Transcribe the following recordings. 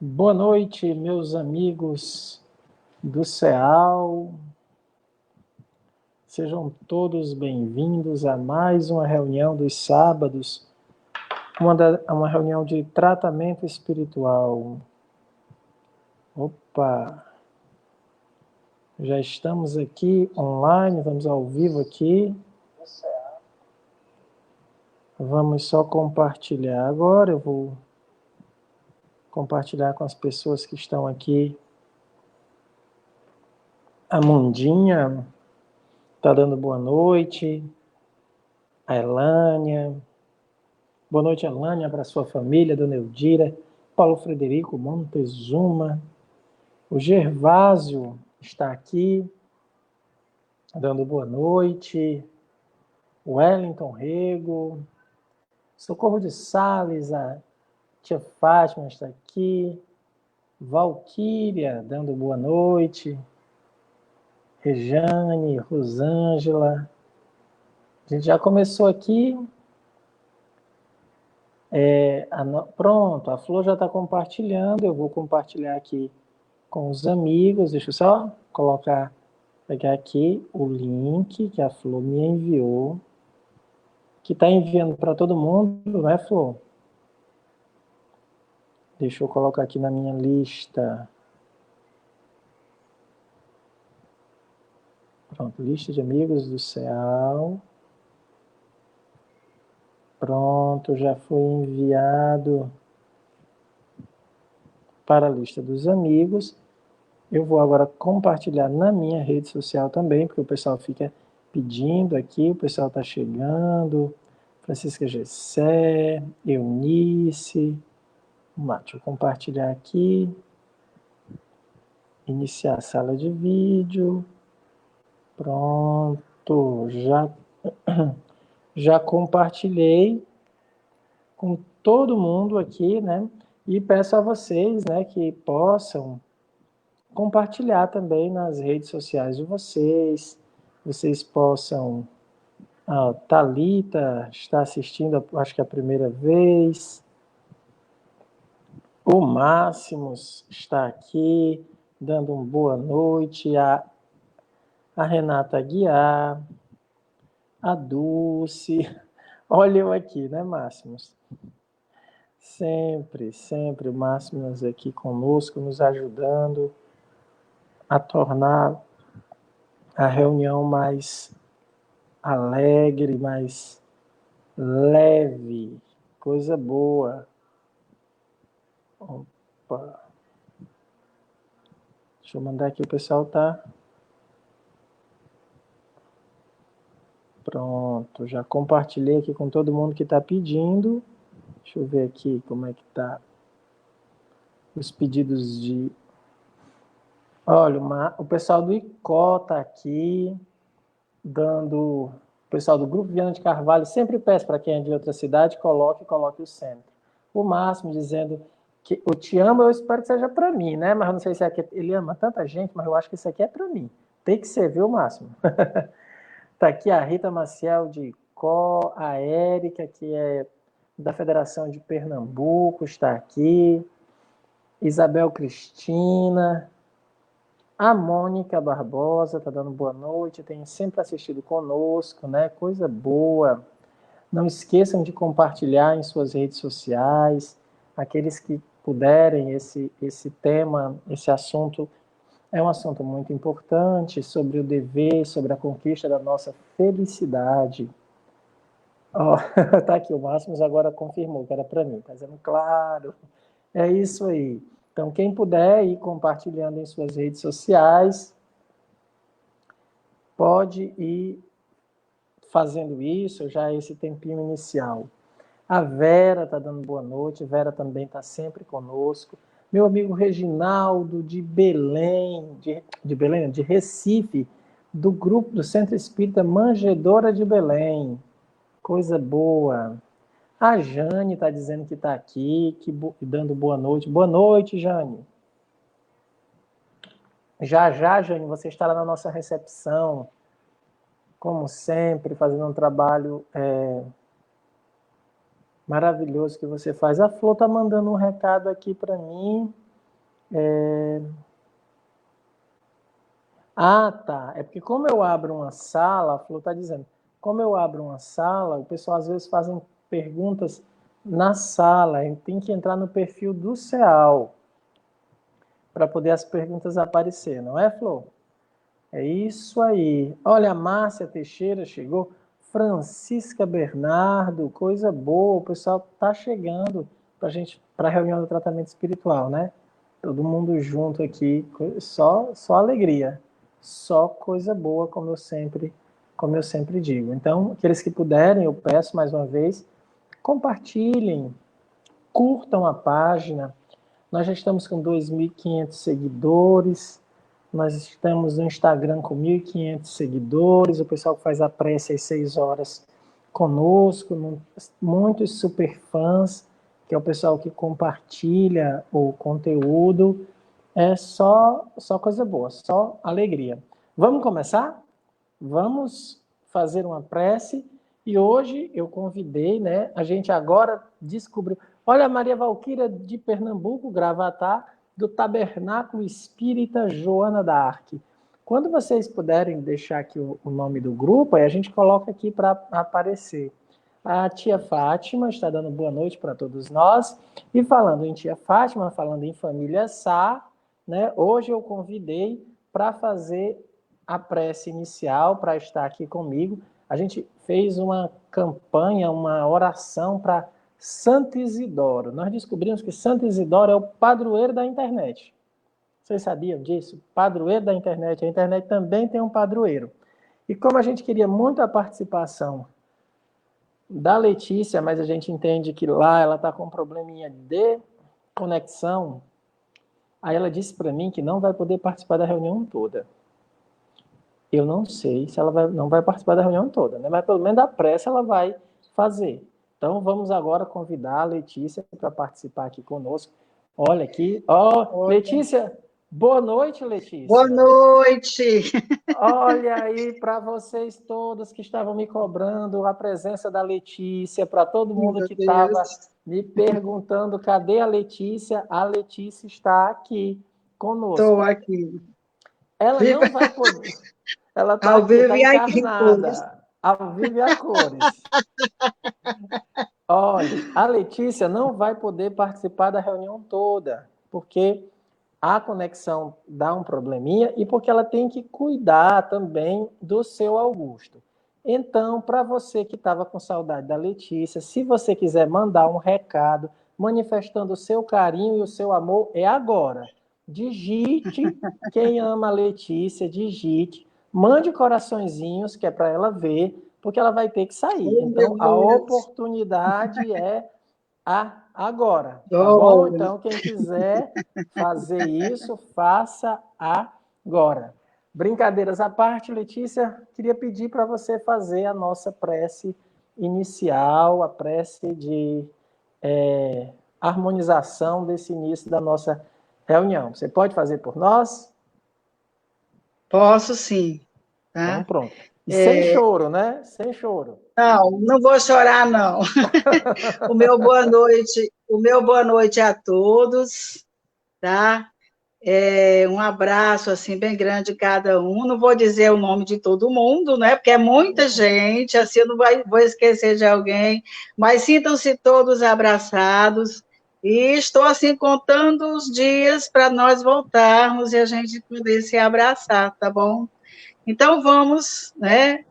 Boa noite, meus amigos do CEAL. Sejam todos bem-vindos a mais uma reunião dos sábados, uma reunião de tratamento espiritual. Opa! Já estamos aqui online, vamos ao vivo aqui. Vamos só compartilhar agora, eu vou compartilhar com as pessoas que estão aqui. A Mundinha está dando boa noite. A Elânia. Boa noite, Elânia, para a sua família, Dona Eudira, Paulo Frederico Montezuma. O Gervásio está aqui, dando boa noite. Wellington Rego. Socorro de Sales, a tia Fátima está aqui. Valquíria, dando boa noite. Rejane, Rosângela. A gente já começou aqui. Pronto, a Flor já está compartilhando. Eu vou compartilhar aqui com os amigos. Deixa eu só pegar aqui o link que a Flor me enviou. Que está enviando para todo mundo, né, Flor? Deixa eu colocar aqui na minha lista. Pronto, lista de amigos do CEAL. Pronto, já foi enviado para a lista dos amigos. Eu vou agora compartilhar na minha rede social também, porque o pessoal fica pedindo aqui, o pessoal está chegando. Francisca Gessé, Eunice. Deixa eu compartilhar aqui. Iniciar a sala de vídeo. Pronto, já compartilhei com todo mundo aqui, né? E peço a vocês, né, que possam compartilhar também nas redes sociais de vocês. Vocês possam... A Thalita está assistindo, acho que é a primeira vez. O Máximos está aqui, dando uma boa noite. A Renata Aguiar, a Dulce. Olha eu aqui, né, Máximos? Sempre o Máximos aqui conosco, nos ajudando a tornar a reunião mais alegre, mais leve, coisa boa. Opa. Deixa eu mandar aqui, o pessoal tá... Pronto, já compartilhei aqui com todo mundo que está pedindo. Deixa eu ver aqui como é que tá os pedidos de... Olha, o pessoal do ICO está aqui, dando... O pessoal do Grupo Viana de Carvalho sempre peço para quem é de outra cidade, coloque o centro. O Máximo dizendo que o Te Amo, eu espero que seja para mim, né? Mas eu não sei se ele ama tanta gente, mas eu acho que isso aqui é para mim. Tem que ser, viu, Máximo? Tá aqui a Rita Maciel de ICO, a Érica, que é da Federação de Pernambuco, está aqui. Isabel Cristina, a Mônica Barbosa está dando boa noite, tem sempre assistido conosco, né? Coisa boa. Não esqueçam de compartilhar em suas redes sociais. Aqueles que puderem, esse tema, esse assunto, é um assunto muito importante sobre o dever, sobre a conquista da nossa felicidade. Tá aqui, o Máximos agora confirmou que era para mim, tá dizendo claro. É isso aí. Então, quem puder ir compartilhando em suas redes sociais, pode ir fazendo isso, já esse tempinho inicial. A Vera está dando boa noite, Vera também está sempre conosco. Meu amigo Reginaldo de Belém, de Recife, do grupo do Centro Espírita Manjedoura de Belém. Coisa boa. A Jane está dizendo que está aqui, dando boa noite. Boa noite, Jane. Já, Jane, você estará na nossa recepção, como sempre, fazendo um trabalho maravilhoso que você faz. A Flor está mandando um recado aqui para mim. Ah, tá. É porque como eu abro uma sala, a Flor está dizendo, como eu abro uma sala, o pessoal às vezes fazem perguntas na sala, a gente tem que entrar no perfil do CEAL para poder as perguntas aparecer, não é, Flor? É isso aí. Olha, a Márcia Teixeira chegou, Francisca Bernardo, coisa boa, o pessoal está chegando para a reunião do tratamento espiritual, né? Todo mundo junto aqui, só alegria, só coisa boa, como eu sempre digo. Então, aqueles que puderem, eu peço mais uma vez, compartilhem, curtam a página. Nós já estamos com 2.500 seguidores, nós estamos no Instagram com 1.500 seguidores, o pessoal que faz a prece às 6 horas conosco, muitos super fãs, que é o pessoal que compartilha o conteúdo. É só coisa boa, só alegria. Vamos começar? Vamos fazer uma prece. E hoje eu convidei, né? A gente agora descobriu. Olha, a Maria Valquíria de Pernambuco, Gravatá, do Tabernáculo Espírita Joana d'Arc. Quando vocês puderem deixar aqui o nome do grupo, aí a gente coloca aqui para aparecer. A tia Fátima está dando boa noite para todos nós. E falando em tia Fátima, falando em família Sá, né? Hoje eu convidei para fazer a prece inicial, para estar aqui comigo. A gente fez uma campanha, uma oração para Santo Isidoro. Nós descobrimos que Santo Isidoro é o padroeiro da internet. Vocês sabiam disso? Padroeiro da internet. A internet também tem um padroeiro. E como a gente queria muito a participação da Letícia, mas a gente entende que lá ela está com um probleminha de conexão, aí ela disse para mim que não vai poder participar da reunião toda. Eu não sei se ela não vai participar da reunião toda, né? Mas pelo menos da prece ela vai fazer. Então vamos agora convidar a Letícia para participar aqui conosco. Olha aqui, Letícia, boa noite, Letícia. Boa noite. Olha aí para vocês todos que estavam me cobrando a presença da Letícia, para todo mundo que estava me perguntando cadê a Letícia está aqui conosco. Estou aqui. Ela não vai poder. Ela está aqui, está encarnada, ao vivo e a cores. Olha, a Letícia não vai poder participar da reunião toda, porque a conexão dá um probleminha e porque ela tem que cuidar também do seu Augusto. Então, para você que estava com saudade da Letícia, se você quiser mandar um recado manifestando o seu carinho e o seu amor, é agora. Digite, quem ama a Letícia, digite, mande coraçõezinhos, que é para ela ver, porque ela vai ter que sair. Então, a oportunidade é agora, tá bom? Então, quem quiser fazer isso, faça agora. Brincadeiras à parte, Letícia, queria pedir para você fazer a nossa prece inicial, a prece de harmonização desse início da nossa reunião. Você pode fazer por nós? Posso sim. Tá? Então, pronto. E sem choro, né? Sem choro. Não vou chorar, não. O meu boa noite a todos, tá? Um abraço, assim, bem grande a cada um. Não vou dizer o nome de todo mundo, né? Porque é muita gente, assim, eu não vou esquecer de alguém, mas sintam-se todos abraçados. E estou, assim, contando os dias para nós voltarmos e a gente poder se abraçar, tá bom? Então, vamos, né,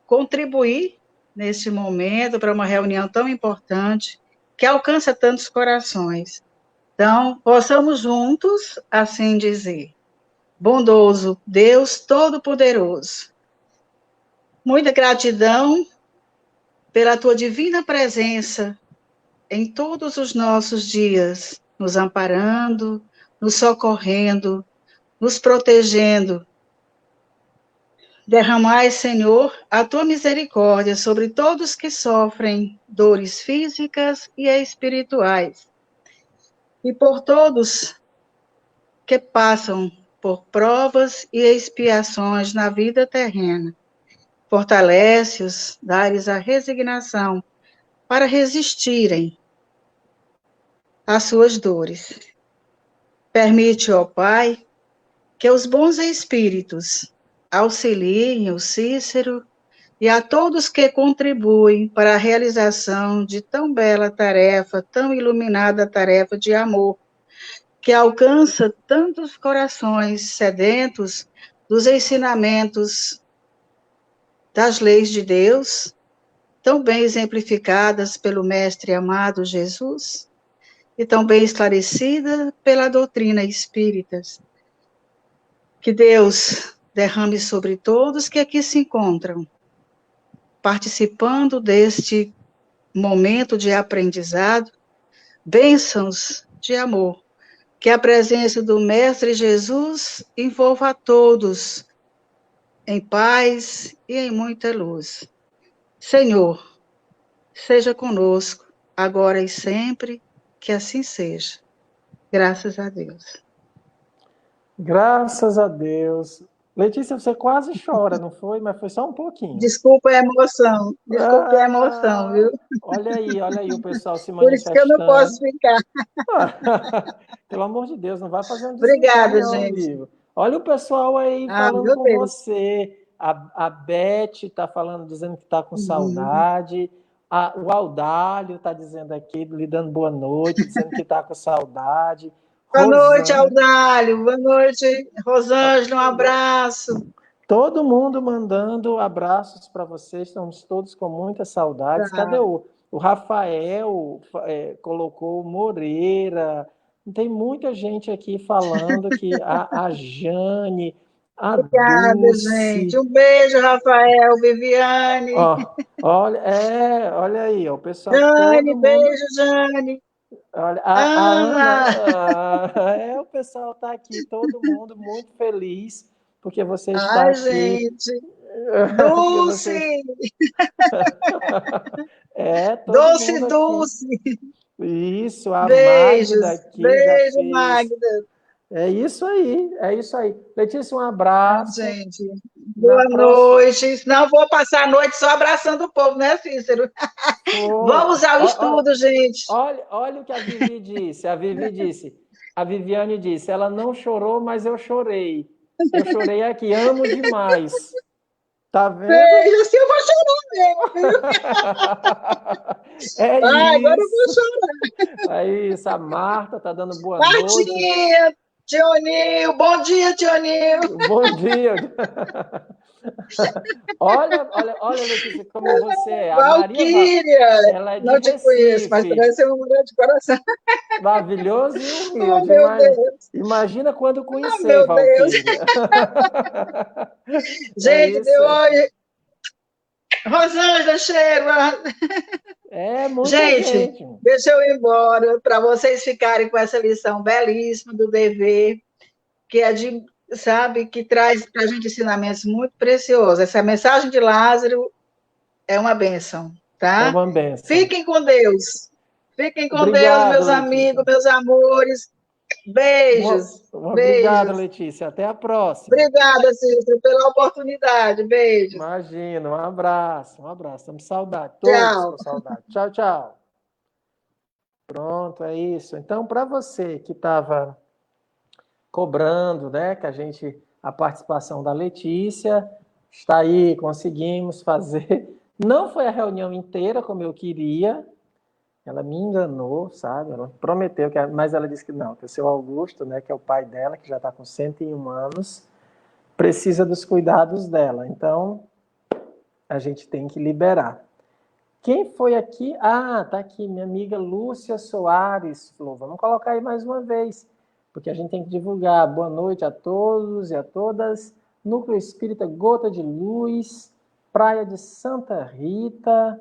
contribuir neste momento para uma reunião tão importante que alcança tantos corações. Então, possamos juntos, assim dizer, bondoso Deus Todo-Poderoso, muita gratidão pela tua divina presença em todos os nossos dias, nos amparando, nos socorrendo, nos protegendo. Derramai, Senhor, a tua misericórdia sobre todos que sofrem dores físicas e espirituais, e por todos que passam por provas e expiações na vida terrena. Fortalece-os, dá-lhes a resignação para resistirem às suas dores. Permite, ó Pai, que os bons espíritos auxiliem o Cícero e a todos que contribuem para a realização de tão bela tarefa, tão iluminada tarefa de amor, que alcança tantos corações sedentos dos ensinamentos das leis de Deus, tão bem exemplificadas pelo Mestre amado Jesus, e tão bem esclarecida pela doutrina espírita. Que Deus derrame sobre todos que aqui se encontram, participando deste momento de aprendizado, bênçãos de amor, que a presença do Mestre Jesus envolva a todos em paz e em muita luz. Senhor, seja conosco, agora e sempre, que assim seja. Graças a Deus. Graças a Deus. Letícia, você quase chora, não foi? Mas foi só um pouquinho. Desculpa a emoção, desculpe a emoção, viu? Olha aí o pessoal se Por isso que eu não posso manifestando. ficar. Pelo amor de Deus, não vai fazer um Obrigada, desencarne ao gente. vivo. Olha o pessoal aí falando Meu com Deus. você. A Beth está falando, dizendo que está com saudade. O Audálio está dizendo aqui, lhe dando boa noite, dizendo que está com saudade. Boa noite, Audálio. Boa noite, Rosângela. Um abraço. Todo mundo mandando abraços para vocês, estamos todos com muitas saudades. Cadê o Rafael? Colocou Moreira. Tem muita gente aqui falando que a Jane, a Obrigada, Dulce. gente. Um beijo, Rafael, Viviane. Olha aí, o pessoal. Jane, todo mundo... beijo, Jane. Olha, Ana. O pessoal está aqui, todo mundo muito feliz, porque você está Ai, aqui. gente. Dulce! Todo Dulce. Isso, a Beijos, Magda aqui beijo, já fez. Magda. É isso aí. Letícia, um abraço. Gente, boa noite. Não vou passar a noite só abraçando o povo, né, Cícero? Vamos ao estudo, gente. Olha o que a Vivi disse. A Viviane disse, ela não chorou, mas eu chorei. Eu chorei aqui, amo demais. Tá vendo? Beijo, assim eu vou chorar mesmo. Agora eu vou chorar. É isso, a Marta tá dando boa Martinha, noite. Tionil, bom dia, Tionil. Bom dia. Olha, Letícia, como você é. Valquíria, ela é de não te Recife. conheço, mas parece ser uma mulher de coração. Maravilhoso e humilde. Meu Deus. Imagina quando conhecer, meu Valquíria. Gente, deu hoje. Rosângela, cheiro. Muita gente. Deixa eu ir embora, para vocês ficarem com essa lição belíssima do dever, que é de, sabe, que traz para a gente ensinamentos muito preciosos. Essa mensagem de Lázaro é uma bênção, tá? É uma bênção. Fiquem com Deus. Fiquem com Obrigado, Deus, meus Letícia. amigos, meus amores. Beijos. Obrigado, Letícia. Até a próxima. Obrigada, Cícero, pela oportunidade. Beijos. Imagina, um abraço. Estamos com saudade. Tchau. Com saudade. Tchau, tchau. Pronto, é isso. Então, para você que estava cobrando, né, a participação da Letícia, está aí, conseguimos fazer. Não foi a reunião inteira como eu queria. Ela me enganou, sabe? Ela prometeu, mas ela disse que não, que o seu Augusto, né, que é o pai dela, que já está com 101 anos, precisa dos cuidados dela. Então, a gente tem que liberar. Quem foi aqui? Tá aqui, minha amiga Lúcia Soares falou, vamos colocar aí mais uma vez, porque a gente tem que divulgar. Boa noite a todos e a todas. Núcleo Espírita Gota de Luz, Praia de Santa Rita,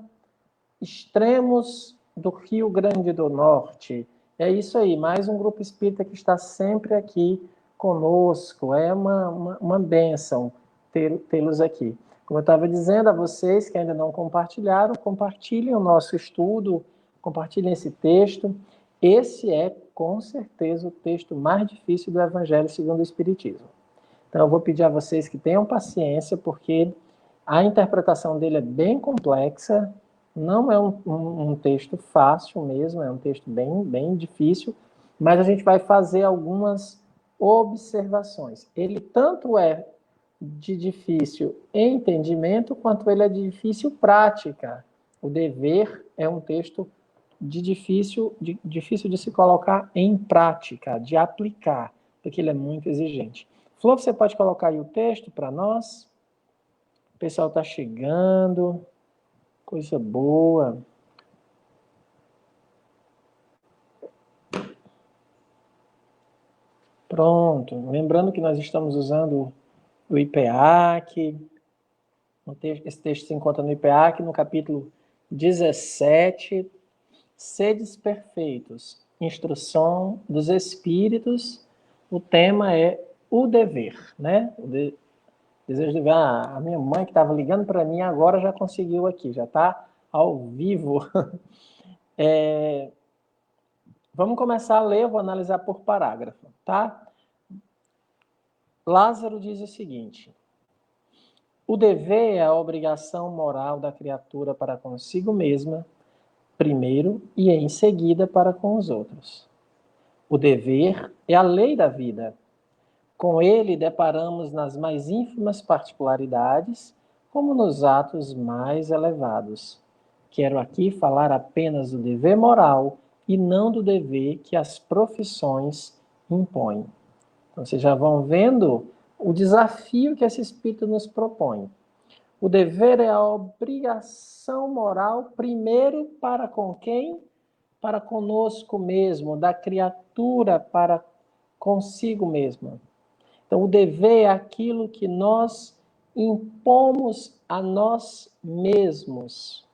Extremos do Rio Grande do Norte. É isso aí, mais um grupo espírita que está sempre aqui conosco. É uma bênção tê-los aqui. Como eu estava dizendo a vocês que ainda não compartilharam, compartilhem o nosso estudo, compartilhem esse texto. Esse é, com certeza, o texto mais difícil do Evangelho segundo o Espiritismo. Então, eu vou pedir a vocês que tenham paciência, porque a interpretação dele é bem complexa. Não é um texto fácil mesmo, é um texto bem difícil, Mas a gente vai fazer algumas observações. Ele tanto é de difícil entendimento, quanto ele é de difícil prática. O dever é um texto difícil de se colocar em prática, de aplicar, porque ele é muito exigente. Flor, você pode colocar aí o texto para nós? O pessoal está chegando, coisa boa. Pronto, lembrando que nós estamos usando o IPEAC, esse texto se encontra no IPEAC, no capítulo 17, Sedes perfeitos, instrução dos espíritos, o tema é o dever, né? Desejo de ver, a minha mãe que estava ligando para mim agora já conseguiu aqui, já está ao vivo. Vamos começar a ler, eu vou analisar por parágrafo, tá? Lázaro diz o seguinte: o dever é a obrigação moral da criatura para consigo mesma, primeiro, e em seguida para com os outros. O dever é a lei da vida. Com ele deparamos nas mais ínfimas particularidades, como nos atos mais elevados. Quero aqui falar apenas do dever moral e não do dever que as profissões impõem. Então, vocês já vão vendo o desafio que esse Espírito nos propõe. O dever é a obrigação moral, primeiro para com quem? Para conosco mesmo, da criatura para consigo mesma. Então, o dever é aquilo que nós impomos a nós mesmos.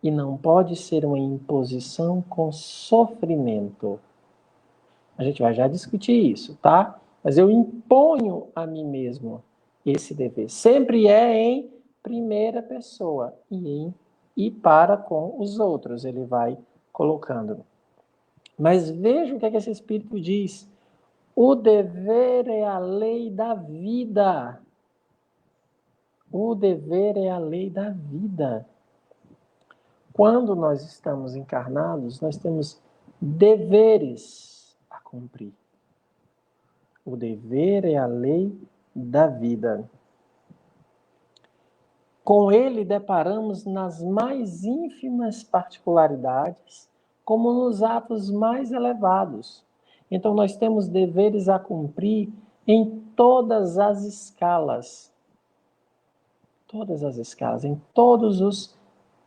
E não pode ser uma imposição com sofrimento. A gente vai já discutir isso, tá? Mas eu imponho a mim mesmo esse dever. Sempre é em primeira pessoa e para com os outros. Ele vai colocando. Mas veja o que esse Espírito diz. O dever é a lei da vida. O dever é a lei da vida. Quando nós estamos encarnados, nós temos deveres a cumprir. O dever é a lei da vida. Com ele deparamos nas mais ínfimas particularidades, como nos atos mais elevados. Então, nós temos deveres a cumprir em todas as escalas. Todas as escalas, em todos os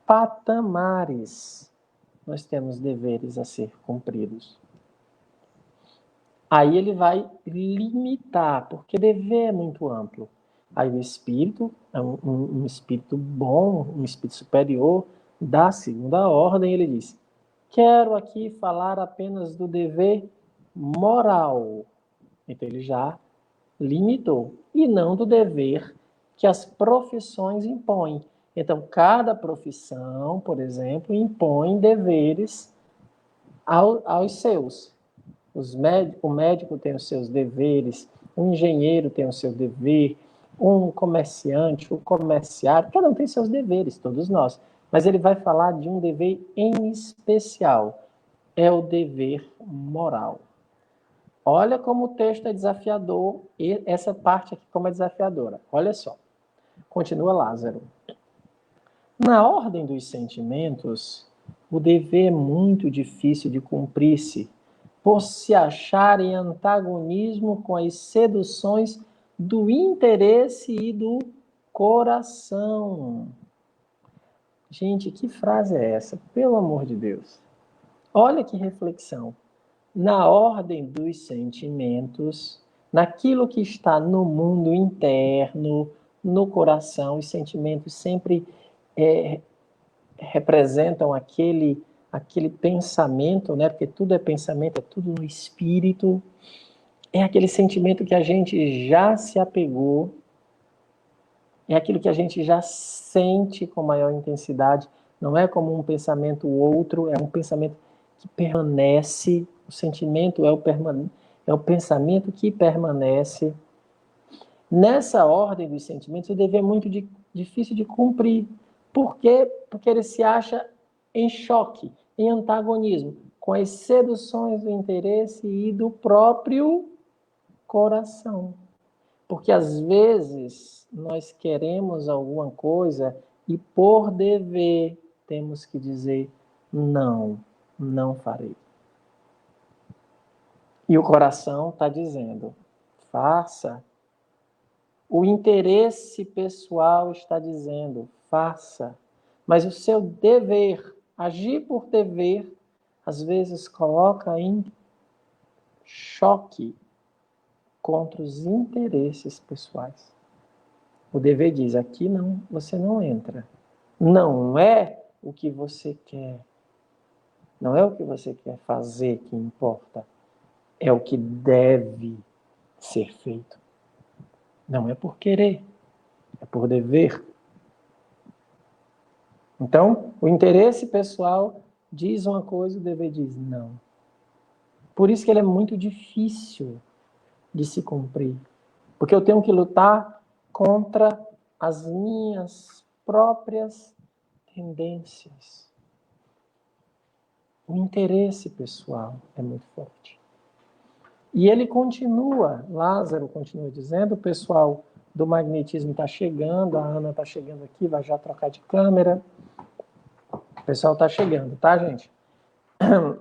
patamares, nós temos deveres a ser cumpridos. Aí ele vai limitar, porque dever é muito amplo. Aí o espírito é um espírito bom, um espírito superior da segunda ordem, ele diz: quero aqui falar apenas do dever moral. Então ele já limitou, e não do dever que as profissões impõem. Então cada profissão, por exemplo, impõe deveres aos seus. O médico tem os seus deveres, o engenheiro tem o seu dever, um comerciante, o comerciário, cada um tem seus deveres, todos nós. Mas ele vai falar de um dever em especial, é o dever moral. Olha como o texto é desafiador, e essa parte aqui como é desafiadora. Olha só, continua Lázaro. Na ordem dos sentimentos, o dever é muito difícil de cumprir-se, por se achar em antagonismo com as seduções do interesse e do coração. Gente, que frase é essa? Pelo amor de Deus. Olha que reflexão. Na ordem dos sentimentos, naquilo que está no mundo interno, no coração, os sentimentos sempre representam aquele pensamento, né? Porque tudo é pensamento, é tudo no espírito. É aquele sentimento que a gente já se apegou, é aquilo que a gente já sente com maior intensidade. Não é como um pensamento outro, é um pensamento que permanece. O sentimento é o pensamento que permanece. Nessa ordem dos sentimentos, o dever é muito difícil de cumprir. Por quê? Porque ele se acha em choque, em antagonismo com as seduções do interesse e do próprio coração. Porque às vezes nós queremos alguma coisa e por dever temos que dizer não, não farei. E o coração está dizendo, faça. O interesse pessoal está dizendo, faça. Mas o seu dever, agir por dever, às vezes coloca em choque contra os interesses pessoais. O dever diz, aqui não, você não entra. Não é o que você quer. Não é o que você quer fazer que importa. É o que deve ser feito. Não é por querer, é por dever. Então, o interesse pessoal diz uma coisa, o dever diz não. Por isso que ele é muito difícil de se cumprir. Porque eu tenho que lutar contra as minhas próprias tendências. O interesse pessoal é muito forte. E ele continua, Lázaro continua dizendo, o pessoal do magnetismo está chegando, a Ana está chegando aqui, vai já trocar de câmera. O pessoal está chegando, tá, gente?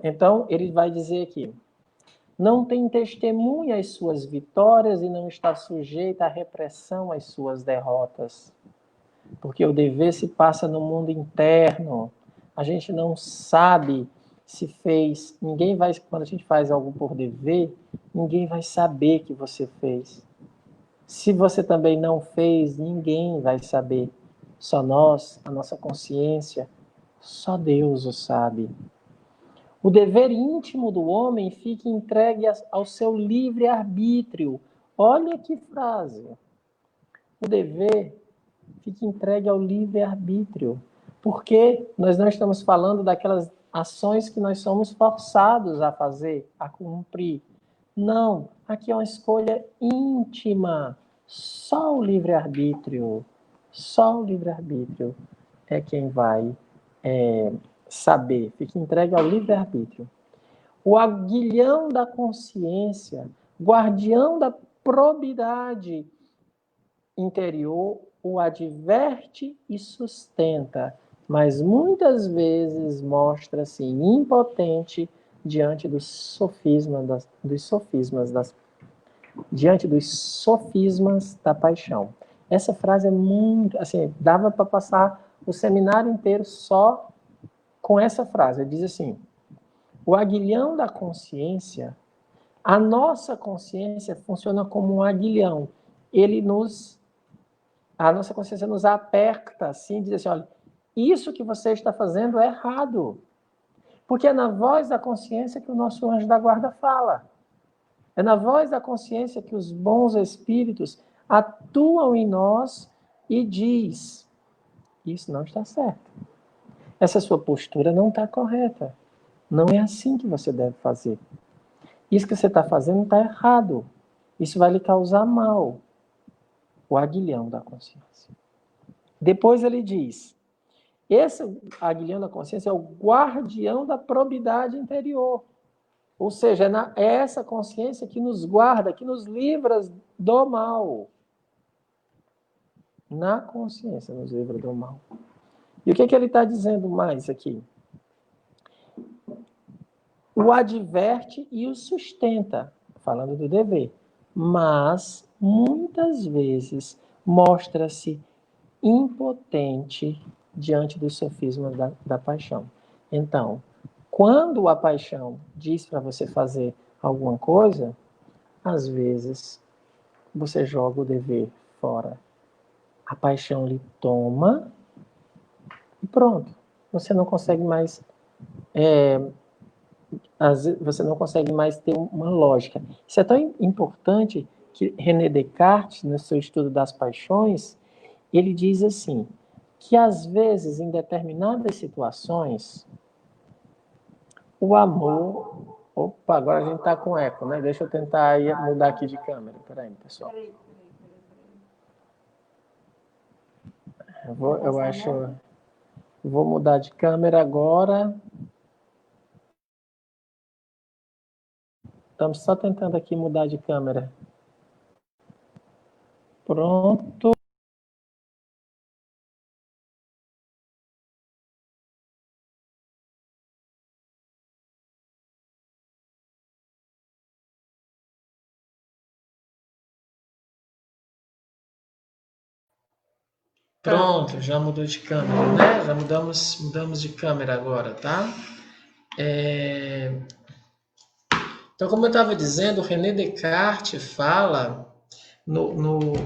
Então, ele vai dizer aqui, não tem testemunha às suas vitórias e não está sujeita à repressão às suas derrotas. Porque o dever se passa no mundo interno. A gente não sabe se fez. Ninguém vai, quando a gente faz algo por dever, ninguém vai saber que você fez. Se você também não fez, ninguém vai saber. Só nós, a nossa consciência, só Deus o sabe. O dever íntimo do homem fica entregue ao seu livre-arbítrio. Olha que frase. O dever fica entregue ao livre-arbítrio. Porque nós não estamos falando daquelas ações que nós somos forçados a fazer, a cumprir. Não, aqui é uma escolha íntima. Só o livre-arbítrio, só o livre-arbítrio é quem vai saber. Fica entregue ao livre-arbítrio. O aguilhão da consciência, guardião da probidade interior, o adverte e sustenta, mas muitas vezes mostra-se impotente diante dos sofismas da paixão. Essa frase é muito, assim, dava para passar o seminário inteiro só com essa frase. Ele diz assim: o aguilhão da consciência, a nossa consciência funciona como um aguilhão. A nossa consciência nos aperta assim, diz assim, olha, isso que você está fazendo é errado. Porque é na voz da consciência que o nosso anjo da guarda fala. É na voz da consciência que os bons espíritos atuam em nós e diz, isso não está certo. Essa sua postura não está correta. Não é assim que você deve fazer. Isso que você está fazendo está errado. Isso vai lhe causar mal. O aguilhão da consciência. Depois ele diz, esse aguilhão da consciência é o guardião da probidade interior. Ou seja, é essa consciência que nos guarda, que nos livra do mal. Na consciência nos livra do mal. E o que ele está dizendo mais aqui? O adverte e o sustenta, falando do dever. Mas, muitas vezes, mostra-se impotente diante dos sofismas da paixão. Então, quando a paixão diz para você fazer alguma coisa, às vezes você joga o dever fora. A paixão lhe toma e pronto. Você não consegue mais você não consegue mais ter uma lógica. Isso é tão importante que René Descartes, no seu estudo das paixões, ele diz assim, que às vezes, em determinadas situações, o amor... Opa, agora a gente está com eco, né? Deixa eu tentar mudar aqui de câmera. Peraí, pessoal. Vou mudar de câmera agora. Estamos só tentando aqui mudar de câmera. Pronto. Pronto, já mudou de câmera, né? Já mudamos de câmera agora, tá? Então, como eu estava dizendo, René Descartes fala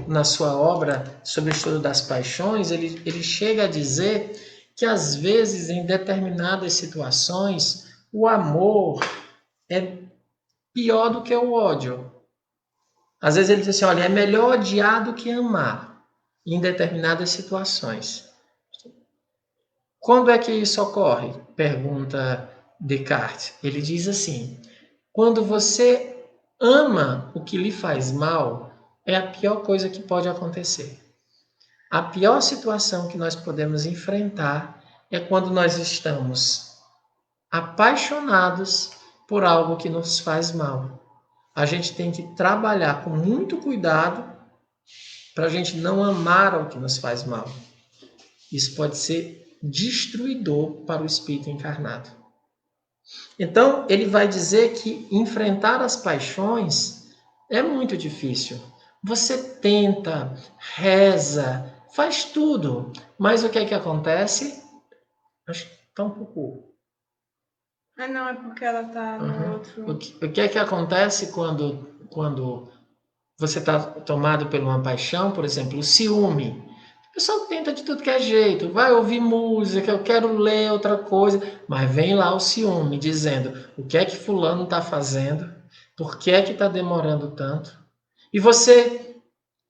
na sua obra sobre o estudo das paixões, ele chega a dizer que às vezes, em determinadas situações, o amor é pior do que o ódio. Às vezes ele diz assim, olha, é melhor odiar do que amar em determinadas situações. Quando é que isso ocorre? Pergunta Descartes. Ele diz assim, quando você ama o que lhe faz mal, é a pior coisa que pode acontecer. A pior situação que nós podemos enfrentar é quando nós estamos apaixonados por algo que nos faz mal. A gente tem que trabalhar com muito cuidado para a gente não amar o que nos faz mal. Isso pode ser destruidor para o espírito encarnado. Então, ele vai dizer que enfrentar as paixões é muito difícil. Você tenta, reza, faz tudo, mas o que é que acontece? Acho que está um pouco... Ah, não, é porque ela tá no outro... O que é que acontece quando você está tomado por uma paixão, por exemplo, o ciúme? O pessoal tenta de tudo que é jeito, vai ouvir música, eu quero ler outra coisa, mas vem lá o ciúme dizendo o que é que fulano está fazendo, por que é que está demorando tanto. E você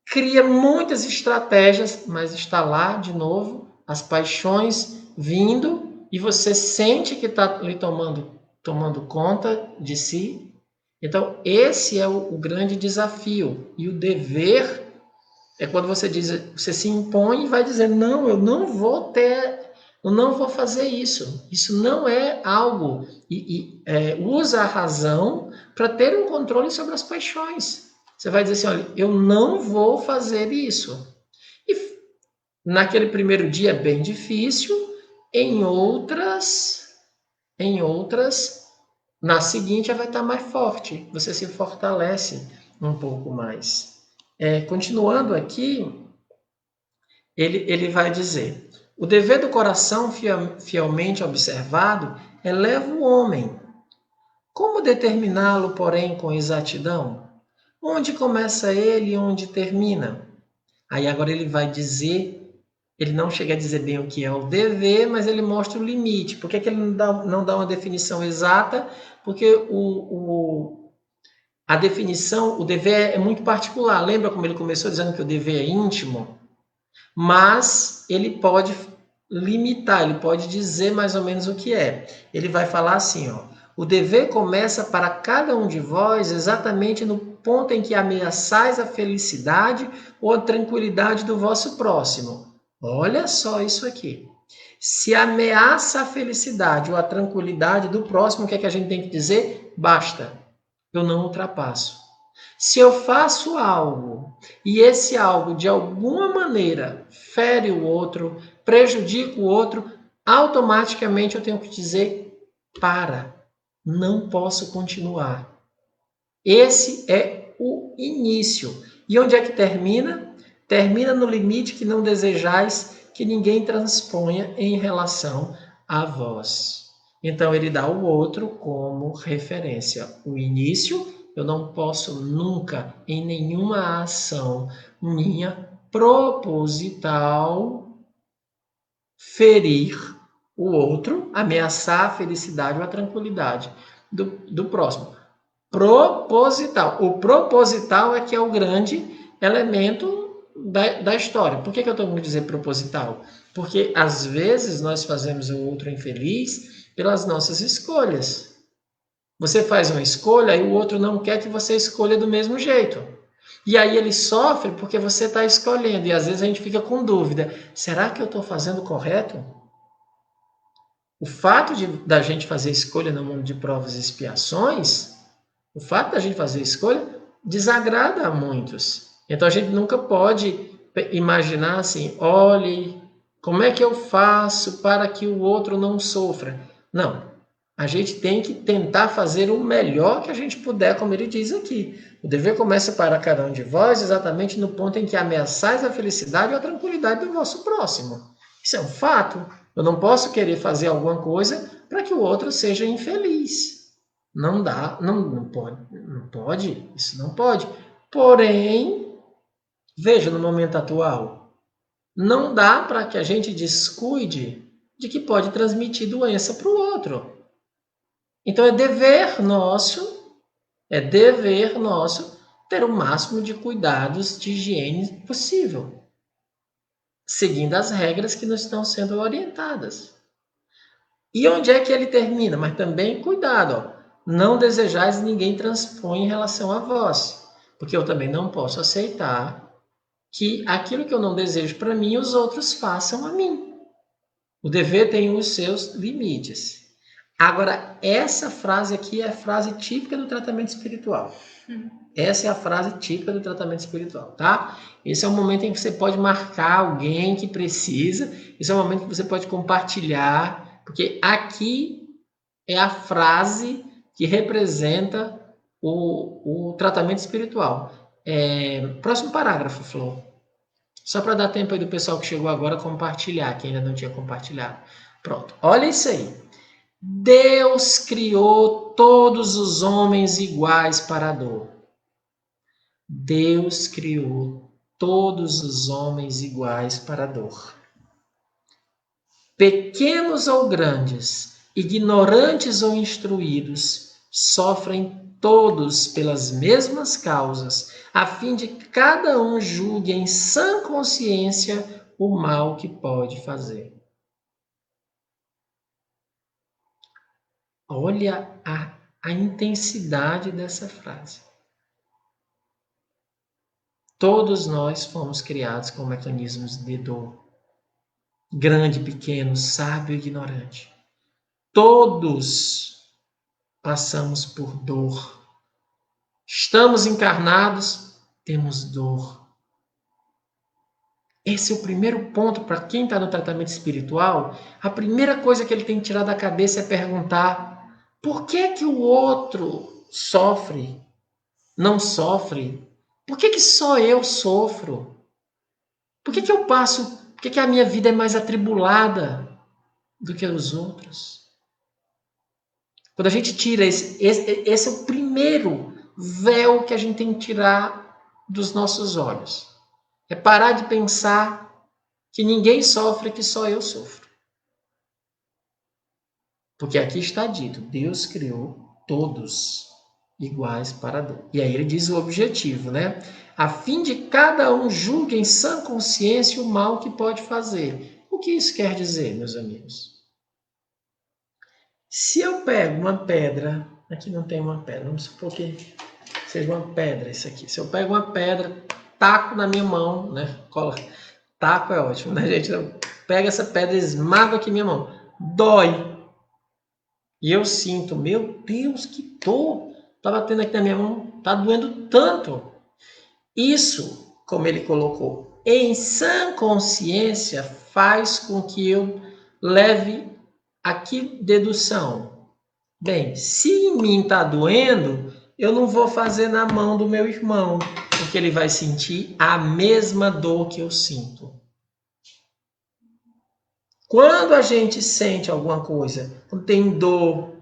cria muitas estratégias, mas está lá de novo, as paixões vindo, e você sente que está lhe tomando conta de si. Então, esse é o grande desafio. E o dever é quando você se impõe e vai dizer, não, eu não vou fazer isso. Isso não é algo. Usa a razão para ter um controle sobre as paixões. Você vai dizer assim, olha, eu não vou fazer isso. E naquele primeiro dia é bem difícil, em outras, na seguinte vai estar mais forte. Você se fortalece um pouco mais. Continuando aqui, ele vai dizer, o dever do coração fielmente observado eleva o homem. Como determiná-lo, porém, com exatidão? Onde começa ele e onde termina? Aí agora ele vai dizer, ele não chega a dizer bem o que é o dever, mas ele mostra o limite. Por que ele não dá uma definição exata? Porque a definição, o dever é muito particular. Lembra como ele começou dizendo que o dever é íntimo? Mas ele pode limitar, ele pode dizer mais ou menos o que é. Ele vai falar assim, ó, o dever começa para cada um de vós exatamente no ponto em que ameaçais a felicidade ou a tranquilidade do vosso próximo. Olha só isso aqui. Se ameaça a felicidade ou a tranquilidade do próximo, o que é que a gente tem que dizer? Basta, eu não ultrapasso. Se eu faço algo e esse algo de alguma maneira fere o outro, prejudica o outro, automaticamente eu tenho que dizer para, não posso continuar. Esse é o início. E onde é que termina? Termina no limite que não desejais que ninguém transponha em relação a vós. Então ele dá o outro como referência. O início, eu não posso nunca, em nenhuma ação minha proposital, ferir o outro, ameaçar a felicidade ou a tranquilidade do próximo. Proposital. O proposital é que é o grande elemento da história. Por que eu estou querendo dizer proposital? Porque às vezes nós fazemos o outro infeliz pelas nossas escolhas. Você faz uma escolha e o outro não quer que você escolha do mesmo jeito. E aí ele sofre porque você está escolhendo. E às vezes a gente fica com dúvida. Será que eu estou fazendo correto? O fato da gente fazer escolha no mundo de provas e expiações O fato da gente fazer escolha desagrada a muitos. Então a gente nunca pode imaginar assim, olhe, como é que eu faço para que o outro não sofra? Não. A gente tem que tentar fazer o melhor que a gente puder, como ele diz aqui. O dever começa para cada um de vós exatamente no ponto em que ameaçais a felicidade ou a tranquilidade do vosso próximo. Isso é um fato. Eu não posso querer fazer alguma coisa para que o outro seja infeliz. Não dá, não pode, isso não pode. Porém, veja no momento atual, não dá para que a gente descuide de que pode transmitir doença para o outro. Então é dever nosso ter o máximo de cuidados de higiene possível, seguindo as regras que nos estão sendo orientadas. E onde é que ele termina? Mas também cuidado, ó. Não desejais ninguém transpõe em relação a vós, porque eu também não posso aceitar que aquilo que eu não desejo para mim, os outros façam a mim. O dever tem os seus limites. Agora, essa frase aqui é a frase típica do tratamento espiritual. Essa é a frase típica do tratamento espiritual, tá? Esse é o momento em que você pode marcar alguém que precisa, esse é o momento que você pode compartilhar, porque aqui é a frase que representa o tratamento espiritual. Próximo parágrafo, Flor. Só para dar tempo aí do pessoal que chegou agora compartilhar, que ainda não tinha compartilhado. Pronto, olha isso aí. Deus criou todos os homens iguais para a dor. Deus criou todos os homens iguais para a dor. Pequenos ou grandes, ignorantes ou instruídos, sofrem todos pelas mesmas causas, a fim de que cada um julgue em sã consciência o mal que pode fazer. Olha a intensidade dessa frase. Todos nós fomos criados com mecanismos de dor. Grande, pequeno, sábio e ignorante. Todos passamos por dor. Estamos encarnados, temos dor. Esse é o primeiro ponto para quem está no tratamento espiritual. A primeira coisa que ele tem que tirar da cabeça é perguntar: por que o outro sofre, não sofre? Por que só eu sofro? Por que eu passo? Por que a minha vida é mais atribulada do que os outros? Quando a gente tira esse é o primeiro véu que a gente tem que tirar dos nossos olhos. É parar de pensar que ninguém sofre, que só eu sofro. Porque aqui está dito, Deus criou todos iguais para a dor. E aí ele diz o objetivo, né? A fim de cada um julgue em sã consciência o mal que pode fazer. O que isso quer dizer, meus amigos? Se eu pego uma pedra, aqui não tem uma pedra, vamos supor que seja uma pedra isso aqui. Se eu pego uma pedra, taco na minha mão, né? Taco é ótimo, né, gente? Pega essa pedra e esmago aqui minha mão. Dói. E eu sinto, meu Deus, que dor. Tá batendo aqui na minha mão, tá doendo tanto. Isso, como ele colocou, em sã consciência, faz com que eu leve aqui dedução. Bem, se em mim está doendo, eu não vou fazer na mão do meu irmão, porque ele vai sentir a mesma dor que eu sinto. Quando a gente sente alguma coisa, quando tem dor,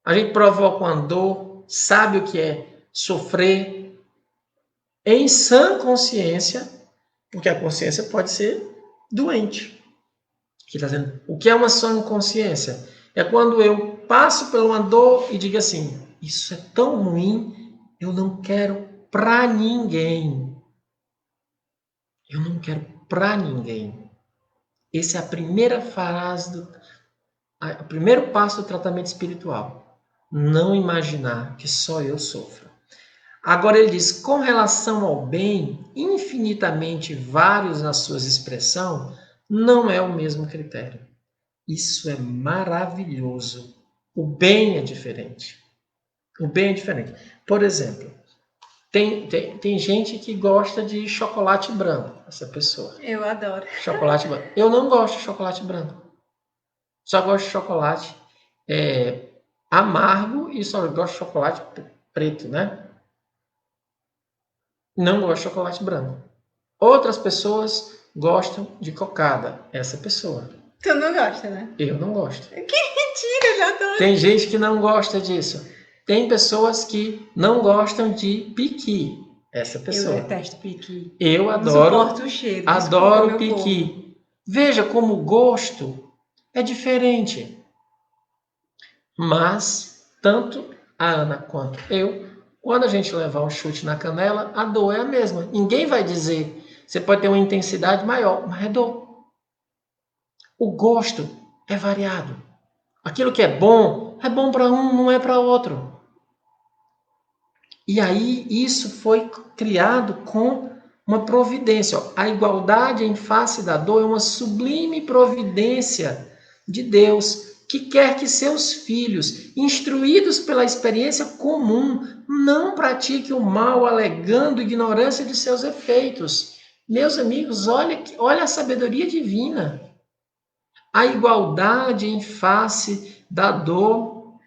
a gente provoca uma dor, sabe o que é sofrer em sã consciência, porque a consciência pode ser doente. Aqui está dizendo, o que é uma sã consciência? É quando eu passo por uma dor e digo assim, isso é tão ruim, eu não quero para ninguém. Eu não quero para ninguém. Essa é a primeira frase, o primeiro passo do tratamento espiritual. Não imaginar que só eu sofro. Agora ele diz, com relação ao bem, infinitamente vários na sua expressão, não é o mesmo critério. Isso é maravilhoso. O bem é diferente. O bem é diferente. Por exemplo, tem gente que gosta de chocolate branco, essa pessoa. Eu adoro. Chocolate branco. Eu não gosto de chocolate branco. Só gosto de chocolate amargo e só gosto de chocolate preto, né? Não gosto de chocolate branco. Outras pessoas gostam de cocada. Essa pessoa. Tu não gosta, né? Eu não gosto. Que mentira, já tô... Tem gente que não gosta disso. Tem pessoas que não gostam de piqui. Essa pessoa. Eu detesto piqui. Eu Não adoro. suporto o cheiro. Adoro Desculpa, meu piqui. povo. Veja como o gosto é diferente. Mas, tanto a Ana quanto eu, quando a gente levar um chute na canela, a dor é a mesma. Ninguém vai dizer. Você pode ter uma intensidade maior, mas é dor. O gosto é variado. Aquilo que é bom para um, não é para outro. E aí isso foi criado com uma providência. A igualdade em face da dor é uma sublime providência de Deus, que quer que seus filhos, instruídos pela experiência comum, não pratiquem o mal, alegando ignorância de seus efeitos. Meus amigos, olha a sabedoria divina. A igualdade em face da dor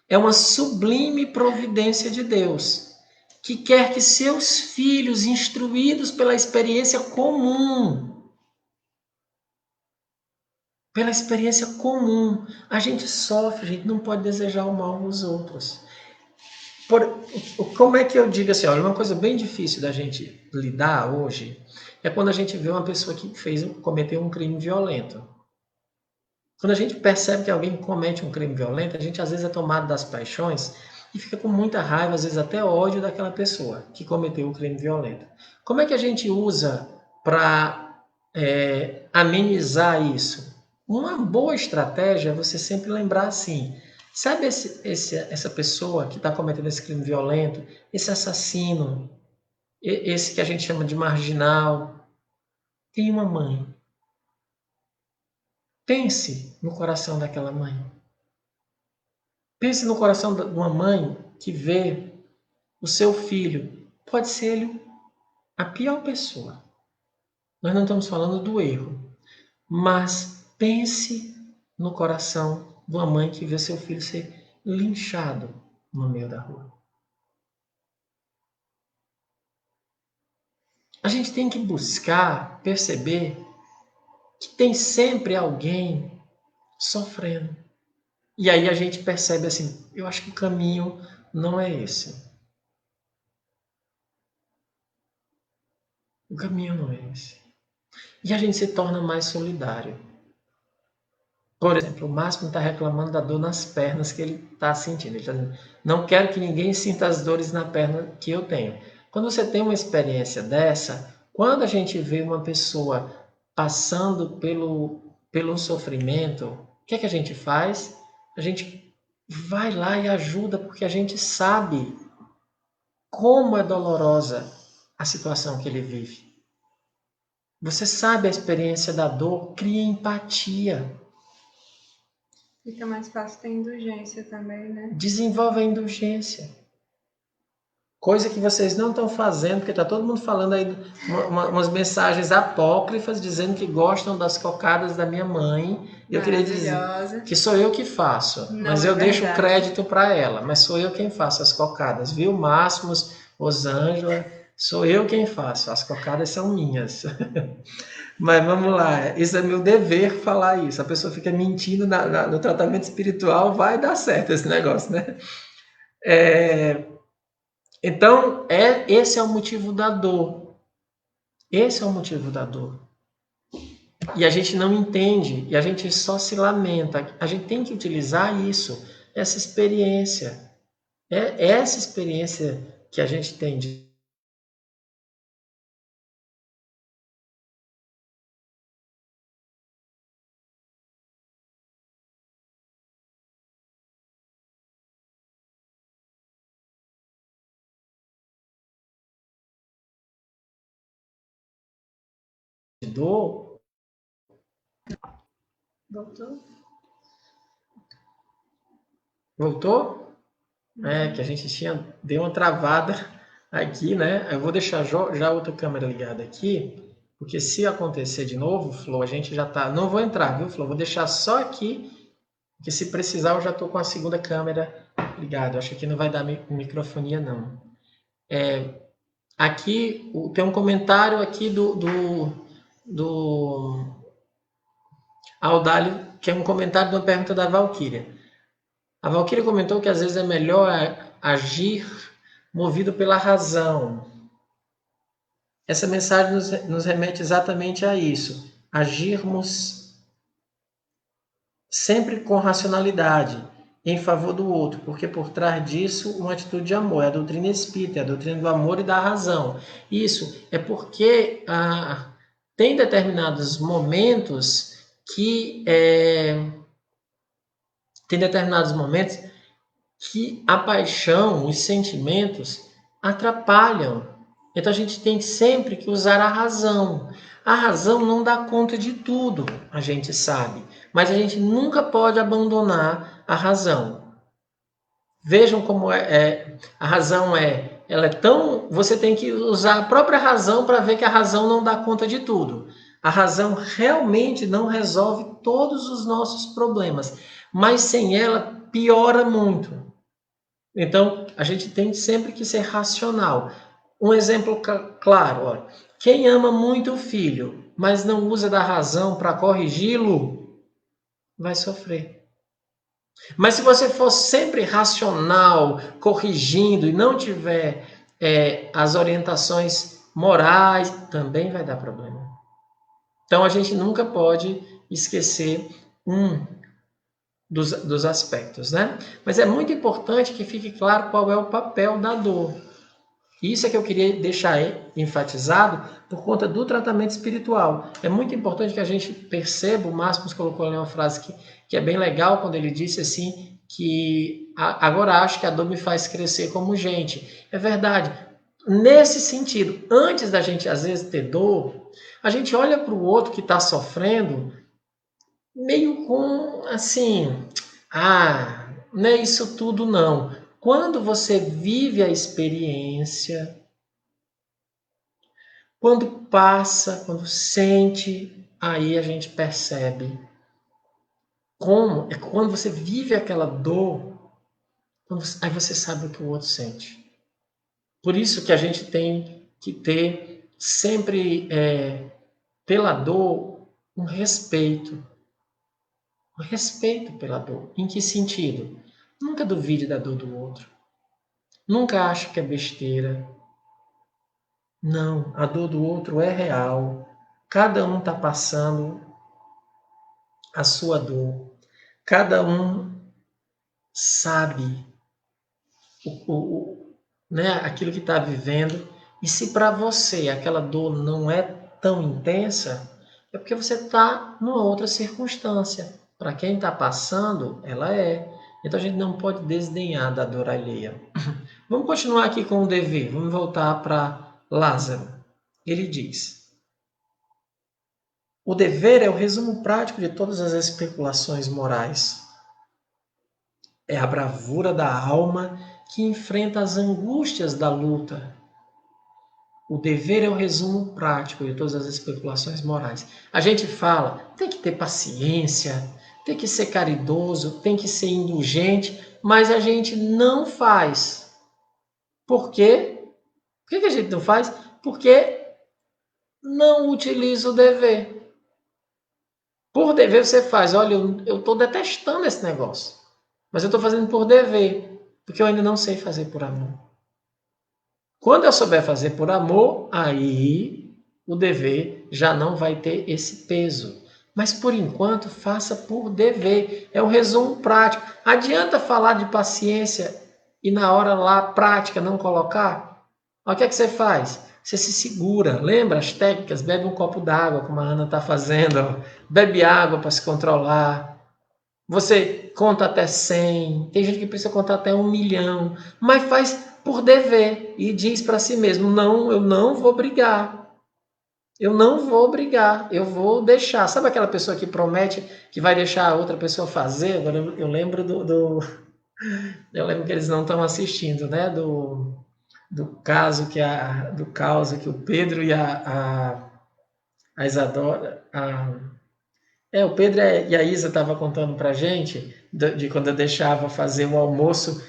é uma sublime providência de Deus, que quer que seus filhos, instruídos pela experiência comum, a gente sofre, a gente não pode desejar o mal nos outros. Como é que eu digo assim, olha, uma coisa bem difícil da gente lidar hoje é quando a gente vê uma pessoa que cometeu um crime violento. Quando a gente percebe que alguém comete um crime violento, a gente às vezes é tomado das paixões e fica com muita raiva, às vezes até ódio daquela pessoa que cometeu o crime violento. Como é que a gente usa para amenizar isso? Uma boa estratégia é você sempre lembrar assim, sabe essa pessoa que está cometendo esse crime violento, esse assassino, esse que a gente chama de marginal, tem uma mãe. Pense no coração daquela mãe. Pense no coração de uma mãe que vê o seu filho. Pode ser ele a pior pessoa. Nós não estamos falando do erro. Mas pense no coração de uma mãe que vê seu filho ser linchado no meio da rua. A gente tem que buscar perceber que tem sempre alguém sofrendo. E aí a gente percebe assim, eu acho que o caminho não é esse. O caminho não é esse. E a gente se torna mais solidário. Por exemplo, o Máximo está reclamando da dor nas pernas que ele está sentindo. Ele está dizendo, não quero que ninguém sinta as dores na perna que eu tenho. Quando você tem uma experiência dessa, quando a gente vê uma pessoa passando pelo sofrimento, o que é que a gente faz? A gente vai lá e ajuda, porque a gente sabe como é dolorosa a situação que ele vive. Você sabe a experiência da dor, cria empatia. Fica mais fácil ter indulgência também, né? Desenvolve a indulgência. Coisa que vocês não estão fazendo, porque está todo mundo falando aí umas mensagens apócrifas dizendo que gostam das cocadas da minha mãe. Eu queria dizer que sou eu que faço, não mas é eu deixo verdade. o crédito para ela, mas sou eu quem faço as cocadas, viu? Máximos, Rosângela, sou eu quem faço, as cocadas são minhas. Mas vamos lá, isso é meu dever falar isso. A pessoa fica mentindo no tratamento espiritual, vai dar certo esse negócio, né? Então, esse é o motivo da dor. Esse é o motivo da dor. E a gente não entende, e a gente só se lamenta. A gente tem que utilizar isso, essa experiência. É essa experiência que a gente tem de dor. Voltou? Voltou? Que a gente deu uma travada aqui, né? Eu vou deixar já outra câmera ligada aqui, porque se acontecer de novo, Flor, a gente já tá... Não vou entrar, viu, Flor? Vou deixar só aqui, porque se precisar eu já tô com a segunda câmera ligada. Acho que não vai dar microfonia, não. Aqui tem um comentário aqui do Audálio, que é um comentário de uma pergunta da Valquíria. A Valquíria comentou que às vezes é melhor agir movido pela razão. Essa mensagem nos remete exatamente a isso. Agirmos sempre com racionalidade, em favor do outro, porque por trás disso uma atitude de amor. É a doutrina espírita, é a doutrina do amor e da razão. Isso é porque tem determinados momentos que a paixão, os sentimentos atrapalham. Então a gente tem sempre que usar a razão. A razão não dá conta de tudo, a gente sabe, mas a gente nunca pode abandonar a razão. Vejam como a razão ela é tão... Você tem que usar a própria razão para ver que a razão não dá conta de tudo. A razão realmente não resolve todos os nossos problemas, mas sem ela piora muito. Então, a gente tem sempre que ser racional. Um exemplo claro, olha, quem ama muito o filho, mas não usa da razão para corrigi-lo, vai sofrer. Mas se você for sempre racional, corrigindo, e não tiver as orientações morais, também vai dar problema. Então, a gente nunca pode esquecer dos aspectos, né? Mas é muito importante que fique claro qual é o papel da dor. Isso é que eu queria deixar enfatizado por conta do tratamento espiritual. É muito importante que a gente perceba, o Márcio colocou ali uma frase que é bem legal, quando ele disse assim, que agora acho que a dor me faz crescer como gente. É verdade. Nesse sentido, antes da gente às vezes ter dor, a gente olha para o outro que está sofrendo meio com assim, não é isso tudo não. Quando você vive a experiência, quando passa, quando sente, aí a gente percebe como é quando você vive aquela dor, aí você sabe o que o outro sente. Por isso que a gente tem que ter sempre pela dor um respeito. Um respeito pela dor. Em que sentido? Nunca duvide da dor do outro. Nunca ache que é besteira. Não, a dor do outro é real. Cada um está passando a sua dor. Cada um sabe aquilo que está vivendo. E se para você aquela dor não é tão intensa, é porque você está numa outra circunstância. Para quem está passando, ela é. Então a gente não pode desdenhar da dor alheia. Vamos continuar aqui com o dever. Vamos voltar para Lázaro. Ele diz: o dever é o resumo prático de todas as especulações morais. É a bravura da alma que enfrenta as angústias da luta. O dever é o resumo prático de todas as especulações morais. A gente fala, tem que ter paciência, tem que ser caridoso, tem que ser indulgente, mas a gente não faz. Por quê? Por que a gente não faz? Porque não utiliza o dever. Por dever você faz, olha, eu estou detestando esse negócio, mas eu estou fazendo por dever, porque eu ainda não sei fazer por amor. Quando eu souber fazer por amor, aí o dever já não vai ter esse peso. Mas por enquanto, faça por dever. É um resumo prático. Adianta falar de paciência e na hora lá prática não colocar? O que é que você faz? Você se segura. Lembra as técnicas? Bebe um copo d'água, como a Ana está fazendo. Bebe água para se controlar. Você conta até 100. Tem gente que precisa contar até 1 milhão. Mas faz por dever e diz para si mesmo: não, eu não vou brigar. Eu não vou brigar, eu vou deixar. Sabe aquela pessoa que promete que vai deixar a outra pessoa fazer? Agora eu lembro Eu lembro que eles não estão assistindo, né? Do caso do caos que o Pedro e a Isadora. O Pedro e a Isa estavam contando pra gente de quando eu deixava fazer o almoço.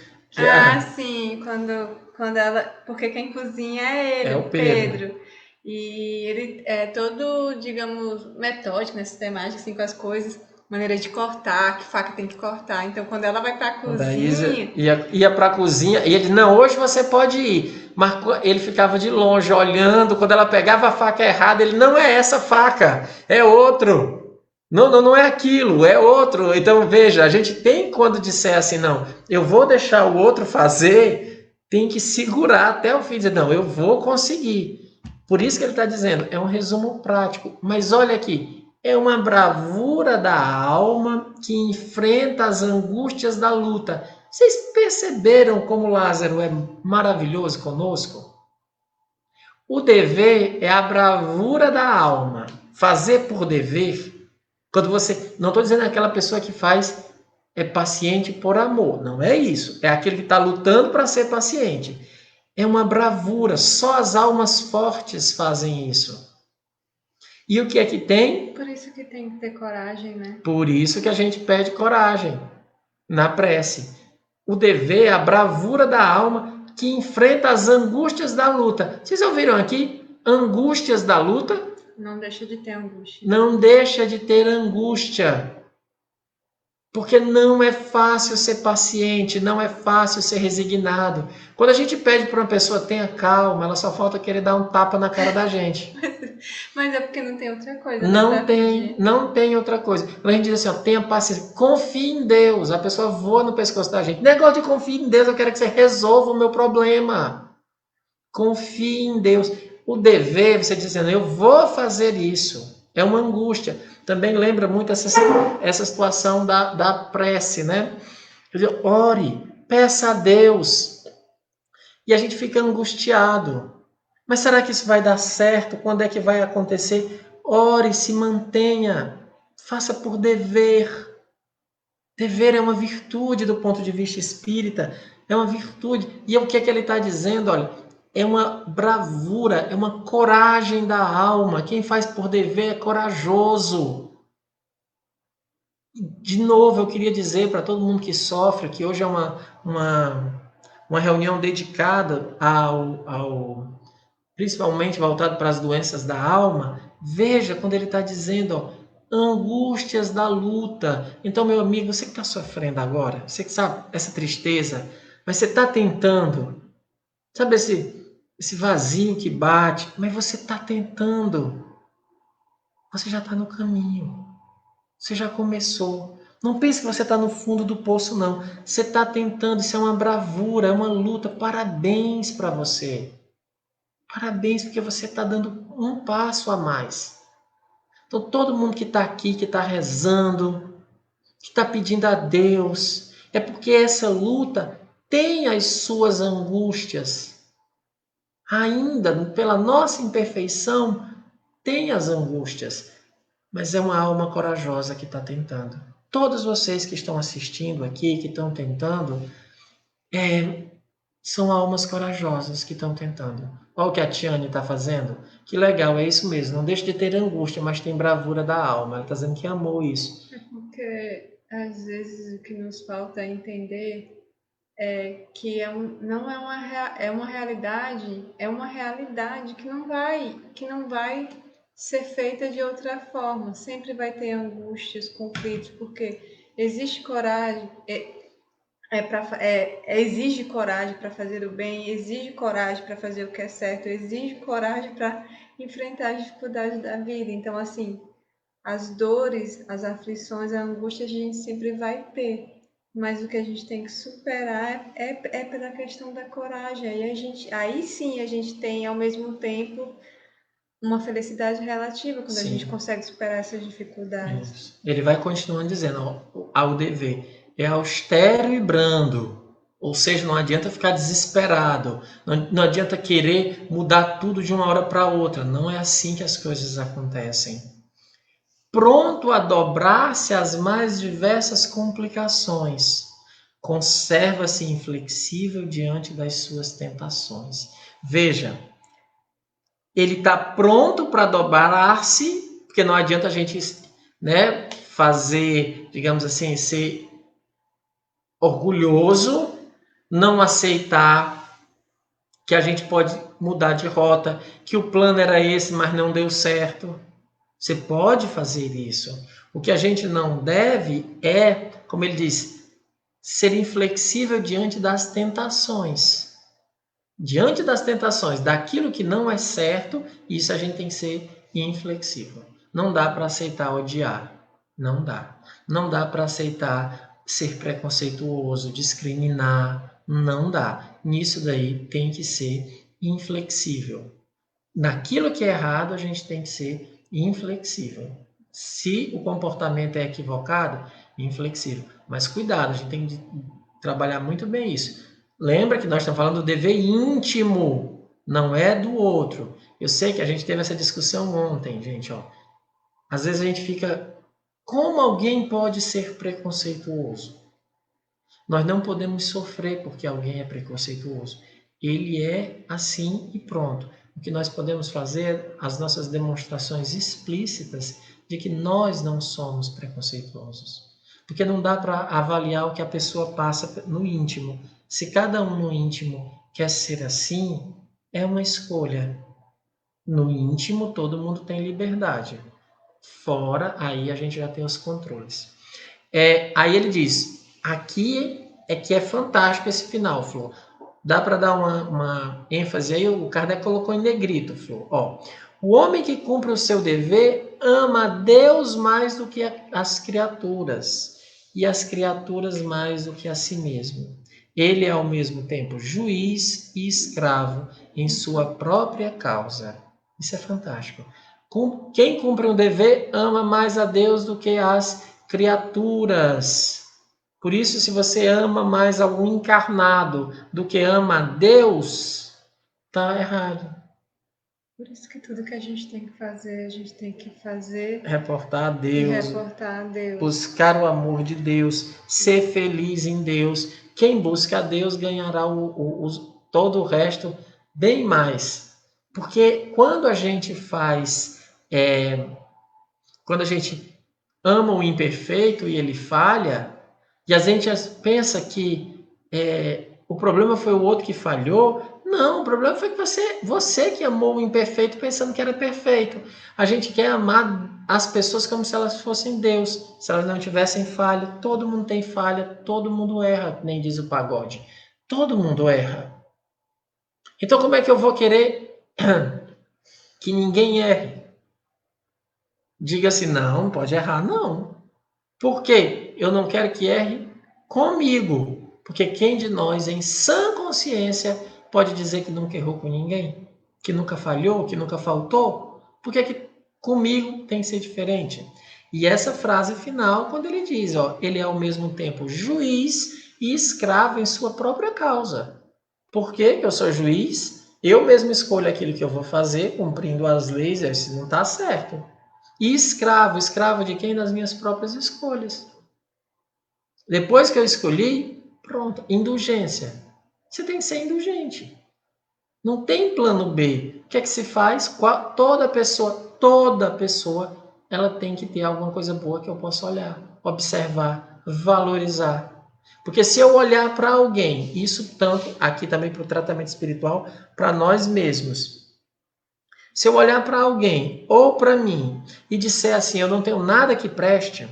Sim, quando ela. Porque quem cozinha é ele, É o o Pedro. Pedro. E ele é todo, digamos, metódico, né, sistemático, assim, com as coisas, maneira de cortar, que faca tem que cortar. Então, quando ela vai pra Quando a Isa cozinha. ia para a cozinha, e ele, não, hoje você pode ir. Mas ele ficava de longe, olhando. Quando ela pegava a faca errada, ele, não é essa faca, é outro. Não é aquilo, é outro. Então, veja, a gente tem quando disser assim, não, eu vou deixar o outro fazer, tem que segurar até o fim, dizer, não, eu vou conseguir. Por isso que ele está dizendo, é um resumo prático. Mas olha aqui, é uma bravura da alma que enfrenta as angústias da luta. Vocês perceberam como Lázaro é maravilhoso conosco? O dever é a bravura da alma. Fazer por dever. Quando você. Não estou dizendo aquela pessoa que faz é paciente por amor. Não é isso. É aquele que está lutando para ser paciente. É uma bravura. Só as almas fortes fazem isso. E o que é que tem? Por isso que tem que ter coragem, né? Por isso que a gente pede coragem na prece. O dever é a bravura da alma que enfrenta as angústias da luta. Vocês ouviram aqui? Angústias da luta? Não deixa de ter angústia. Não deixa de ter angústia. Porque não é fácil ser paciente, não é fácil ser resignado. Quando a gente pede para uma pessoa tenha calma, ela só falta querer dar um tapa na cara da gente. Mas é porque não tem outra coisa. Não tem outra coisa. Quando a gente diz assim, ó, tenha paciência, confie em Deus, a pessoa voa no pescoço da gente. Negócio de confie em Deus, eu quero que você resolva o meu problema. Confie em Deus. O dever, você dizendo, eu vou fazer isso, é uma angústia. Também lembra muito essa situação da prece, né? Quer dizer, ore, peça a Deus. E a gente fica angustiado. Mas será que isso vai dar certo? Quando é que vai acontecer? Ore, se mantenha. Faça por dever. Dever é uma virtude do ponto de vista espírita. É uma virtude. E o que é que ele está dizendo? Olha, é uma bravura, é uma coragem da alma. Quem faz por dever é corajoso. De novo, eu queria dizer para todo mundo que sofre, que hoje é uma reunião dedicada principalmente voltado para as doenças da alma. Veja quando ele está dizendo, ó, angústias da luta. Então, meu amigo, você que está sofrendo agora, você que sabe essa tristeza, mas você está tentando, sabe esse vazio que bate, mas você está tentando. Você já está no caminho. Você já começou. Não pense que você está no fundo do poço, não. Você está tentando, isso é uma bravura, é uma luta. Parabéns para você. Parabéns, porque você está dando um passo a mais. Então, todo mundo que está aqui, que está rezando, que está pedindo a Deus, é porque essa luta tem as suas angústias. Ainda, pela nossa imperfeição, tem as angústias. Mas é uma alma corajosa que está tentando. Todos vocês que estão assistindo aqui, que estão tentando, são almas corajosas que estão tentando. Olha o que a Tiane está fazendo. Que legal, é isso mesmo. Não deixa de ter angústia, mas tem bravura da alma. Ela está dizendo que amou isso. É porque, às vezes, o que nos falta é entender que não é uma realidade, é uma realidade que não vai ser feita de outra forma. Sempre vai ter angústias, conflitos, porque existe coragem, exige coragem para fazer o bem, exige coragem para fazer o que é certo, exige coragem para enfrentar as dificuldades da vida. Então, assim, as dores, as aflições, a angústia a gente sempre vai ter. Mas o que a gente tem que superar é pela questão da coragem. Aí sim a gente tem, ao mesmo tempo, uma felicidade relativa quando a gente consegue superar essas dificuldades. Isso. Ele vai continuando dizendo, ao dever, é austero e brando. Ou seja, não adianta ficar desesperado. Não adianta querer mudar tudo de uma hora para outra. Não é assim que as coisas acontecem. Pronto a dobrar-se às mais diversas complicações. conserva-se inflexível diante das suas tentações. Veja, ele está pronto para dobrar-se, porque não adianta a gente, né, fazer, digamos assim, ser orgulhoso, não aceitar que a gente pode mudar de rota, que o plano era esse, mas não deu certo. Você pode fazer isso. O que a gente não deve é, como ele diz, ser inflexível diante das tentações. Diante das tentações, daquilo que não é certo, isso a gente tem que ser inflexível. Não dá para aceitar odiar. Não dá. Não dá para aceitar ser preconceituoso, discriminar. Não dá. Nisso daí tem que ser inflexível. Naquilo que é errado, a gente tem que ser inflexível. Se o comportamento é equivocado, inflexível. Mas cuidado, a gente tem que trabalhar muito bem isso. Lembra que nós estamos falando do dever íntimo, não é do outro. Eu sei que a gente teve essa discussão ontem, gente. Ó. Às vezes a gente fica... Como alguém pode ser preconceituoso? Nós não podemos sofrer porque alguém é preconceituoso. Ele é assim e pronto. O que nós podemos fazer, as nossas demonstrações explícitas de que nós não somos preconceituosos. Porque não dá para avaliar o que a pessoa passa no íntimo. Se cada um no íntimo quer ser assim, é uma escolha. No íntimo, todo mundo tem liberdade. Fora, aí a gente já tem os controles. Aí ele diz, aqui é que é fantástico esse final, Flor. Dá para dar uma ênfase aí, o Kardec colocou em negrito, Flor. Ó, o homem que cumpre o seu dever ama Deus mais do que as criaturas, e as criaturas mais do que a si mesmo. Ele é ao mesmo tempo juiz e escravo em sua própria causa. Isso é fantástico. Quem cumpre um dever ama mais a Deus do que as criaturas. Por isso, se você ama mais algum encarnado do que ama a Deus, está errado. Por isso que tudo que a gente tem que fazer Reportar a e Deus, reportar a Deus. buscar o amor de Deus, ser feliz em Deus. Quem busca a Deus ganhará todo o resto bem mais. Porque quando a gente quando a gente ama o imperfeito e ele falha, e a gente pensa que o problema foi o outro que falhou. Não, o problema foi que você que amou o imperfeito pensando que era perfeito. A gente quer amar as pessoas como se elas fossem Deus, se elas não tivessem falha. Todo mundo tem falha, todo mundo erra, nem diz o pagode. Todo mundo erra. Então como é que eu vou querer que ninguém erre? Diga assim, não pode errar, não. Por quê? Eu não quero que erre comigo. Porque quem de nós, em sã consciência, pode dizer que nunca errou com ninguém? Que nunca falhou, que nunca faltou? Por que comigo tem que ser diferente? E essa frase final, quando ele diz, ó, ele é ao mesmo tempo juiz e escravo em sua própria causa. Por que eu sou juiz? Eu mesmo escolho aquilo que eu vou fazer, cumprindo as leis, se não está certo. E escravo de quem? Das minhas próprias escolhas. Depois que eu escolhi, pronto, indulgência. Você tem que ser indulgente. Não tem plano B. O que é que se faz? Toda pessoa, ela tem que ter alguma coisa boa que eu possa olhar, observar, valorizar. Porque se eu olhar para alguém, isso tanto aqui também para o tratamento espiritual, para nós mesmos. Se eu olhar para alguém ou para mim e disser assim, eu não tenho nada que preste,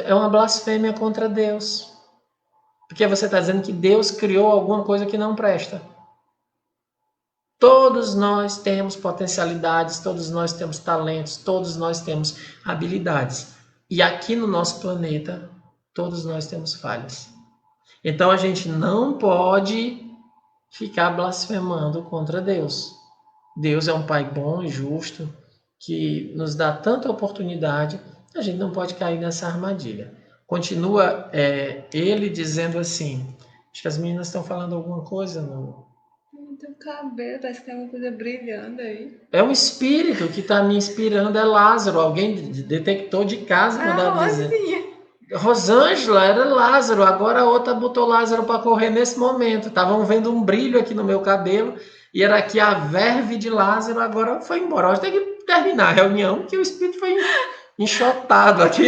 é uma blasfêmia contra Deus. Porque você está dizendo que Deus criou alguma coisa que não presta. Todos nós temos potencialidades, todos nós temos talentos, todos nós temos habilidades. E aqui no nosso planeta, todos nós temos falhas. Então a gente não pode ficar blasfemando contra Deus. Deus é um Pai bom e justo, que nos dá tanta oportunidade, a gente não pode cair nessa armadilha. Continua ele dizendo assim, acho que as meninas estão falando alguma coisa. Não tem um cabelo, parece que tem uma coisa brilhando aí. É um espírito que está me inspirando, é Lázaro, alguém detectou de casa, mandaram dizer. Rosângela era Lázaro, agora a outra botou Lázaro para correr nesse momento. Estavam vendo um brilho aqui no meu cabelo e era aqui a verve de Lázaro, agora foi embora. Hoje tem que terminar a reunião, que o espírito foi enxotado aqui.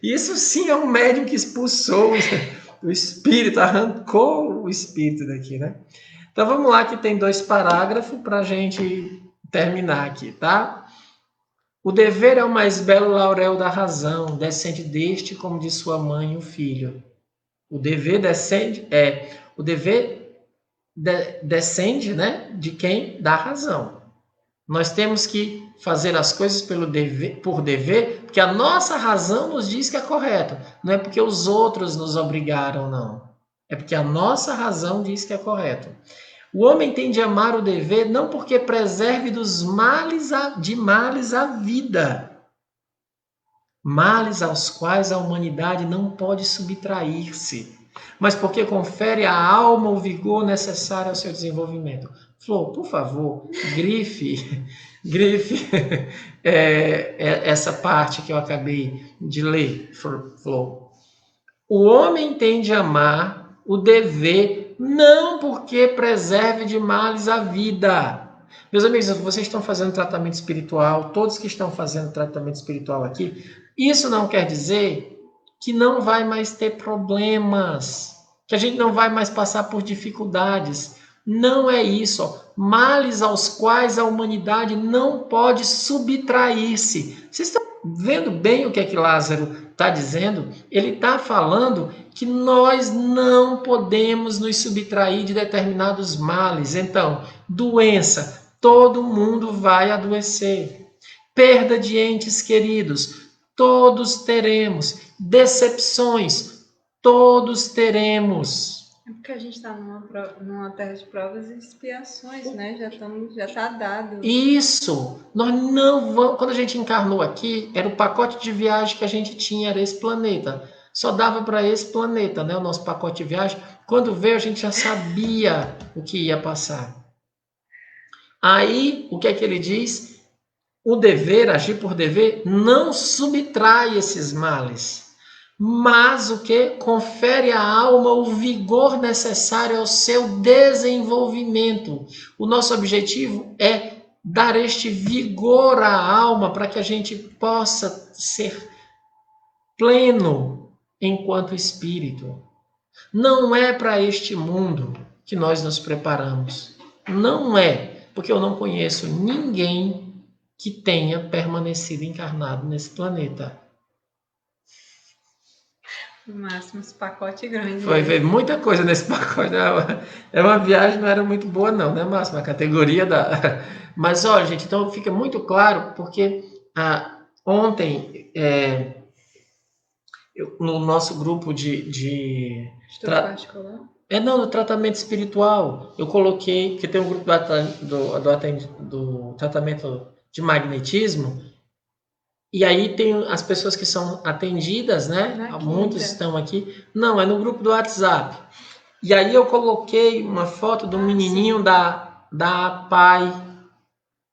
Isso sim é um médium que expulsou o espírito, arrancou o espírito daqui, né? Então vamos lá, que tem 2 parágrafos para a gente terminar aqui, tá? O dever é o mais belo laurel da razão, descende deste como de sua mãe o filho. O dever descende, né, de quem? Da razão. Nós temos que fazer as coisas por dever, porque a nossa razão nos diz que é correto. Não é porque os outros nos obrigaram, não. É porque a nossa razão diz que é correto. O homem tem de amar o dever não porque preserve de males a vida, males aos quais a humanidade não pode subtrair-se, mas porque confere à alma o vigor necessário ao seu desenvolvimento. Flor, por favor, grife essa parte que eu acabei de ler, Flor. O homem tem de amar o dever não porque preserve de males a vida. Meus amigos, vocês estão fazendo tratamento espiritual, todos que estão fazendo tratamento espiritual aqui, isso não quer dizer que não vai mais ter problemas, que a gente não vai mais passar por dificuldades. Não é isso. Males aos quais a humanidade não pode subtrair-se. Vocês estão vendo bem o que é que Lázaro está dizendo? Ele está falando que nós não podemos nos subtrair de determinados males. Então, doença, todo mundo vai adoecer. Perda de entes queridos, todos teremos. Decepções, todos teremos. É porque a gente está numa terra de provas e expiações, né? Já está dado. Isso! Nós não vamos. Quando a gente encarnou aqui, era o pacote de viagem que a gente tinha, era esse planeta. Só dava para esse planeta, né? O nosso pacote de viagem. Quando veio, a gente já sabia o que ia passar. Aí, o que é que ele diz? O dever, agir por dever, não subtrai esses males. Mas o que? Confere à alma o vigor necessário ao seu desenvolvimento. O nosso objetivo é dar este vigor à alma para que a gente possa ser pleno enquanto espírito. Não é para este mundo que nós nos preparamos. Não é, porque eu não conheço ninguém que tenha permanecido encarnado nesse planeta. No máximo, esse pacote grande. Foi muita coisa nesse pacote. É uma viagem, não era muito boa não, né, Márcio? A categoria da... Mas, olha, gente, então fica muito claro, porque ontem, no nosso grupo de particular? No tratamento espiritual, eu coloquei, que tem um grupo do tratamento de magnetismo, e aí tem as pessoas que são atendidas, né? Muitos estão aqui. Não, é no grupo do WhatsApp. E aí eu coloquei uma foto do menininho da APAI,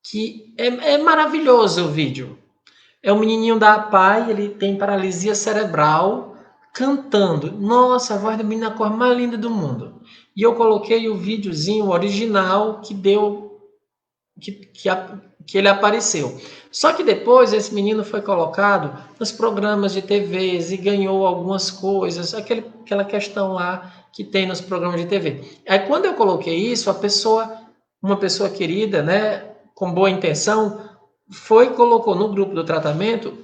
que é maravilhoso o vídeo. É o menininho da APAI, ele tem paralisia cerebral, cantando. Nossa, a voz do menino é a cor mais linda do mundo. E eu coloquei o videozinho original que deu... que ele apareceu. Só que depois esse menino foi colocado nos programas de TVs e ganhou algumas coisas, aquela questão lá que tem nos programas de TV. Aí quando eu coloquei isso, uma pessoa querida, né, com boa intenção, colocou no grupo do tratamento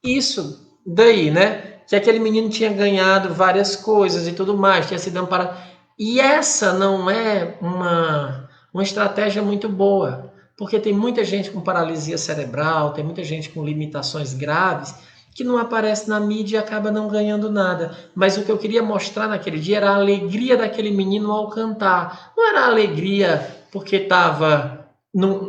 isso daí, né, que aquele menino tinha ganhado várias coisas e tudo mais, tinha sido amparado. E essa não é uma estratégia muito boa. Porque tem muita gente com paralisia cerebral, tem muita gente com limitações graves, que não aparece na mídia e acaba não ganhando nada. Mas o que eu queria mostrar naquele dia era a alegria daquele menino ao cantar. Não era a alegria porque estava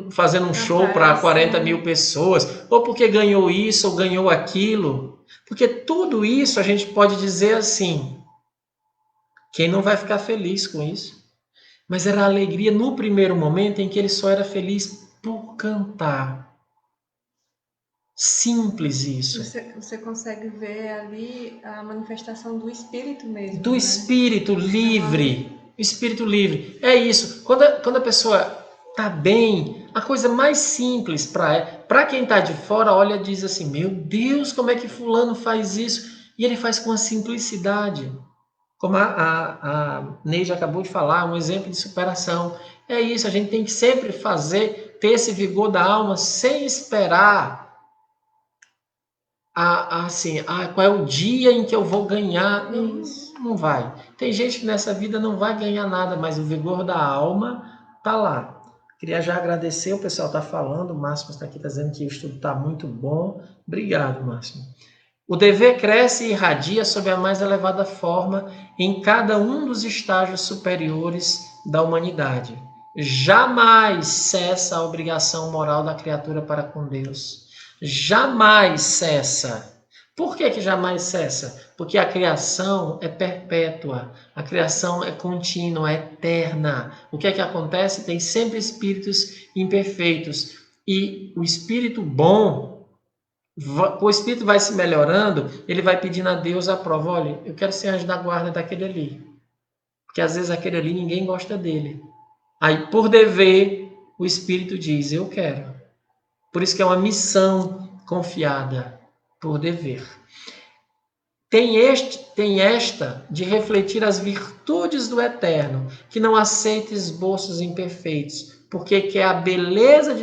fazendo um show para 40 mil pessoas, ou porque ganhou isso ou ganhou aquilo. Porque tudo isso a gente pode dizer assim, quem não vai ficar feliz com isso? Mas era a alegria no primeiro momento em que ele só era feliz por cantar. Simples isso. Você consegue ver ali a manifestação do espírito mesmo. Do né? espírito livre. Espírito livre. É isso. Quando a pessoa está bem, a coisa mais simples para quem está de fora, olha e diz assim: meu Deus, como é que fulano faz isso? E ele faz com a simplicidade. Como a Neide acabou de falar, um exemplo de superação. É isso, a gente tem que sempre ter esse vigor da alma sem esperar qual é o dia em que eu vou ganhar. Não, não vai. Tem gente que nessa vida não vai ganhar nada, mas o vigor da alma tá lá. Queria já agradecer, o pessoal está falando, o Máximo está aqui, está dizendo que o estudo está muito bom. Obrigado, Máximo. O dever cresce e irradia sob a mais elevada forma em cada um dos estágios superiores da humanidade. Jamais cessa a obrigação moral da criatura para com Deus. Jamais cessa. Por que jamais cessa? Porque a criação é perpétua, a criação é contínua, é eterna. O que é que acontece? Tem sempre espíritos imperfeitos. E o espírito bom, o espírito vai se melhorando, ele vai pedindo a Deus a prova: olha, eu quero ser anjo da guarda daquele ali. Porque às vezes aquele ali ninguém gosta dele. Aí, por dever, o espírito diz: eu quero. Por isso que é uma missão confiada por dever. Tem esta de refletir as virtudes do Eterno, que não aceita esboços imperfeitos, porque quer a beleza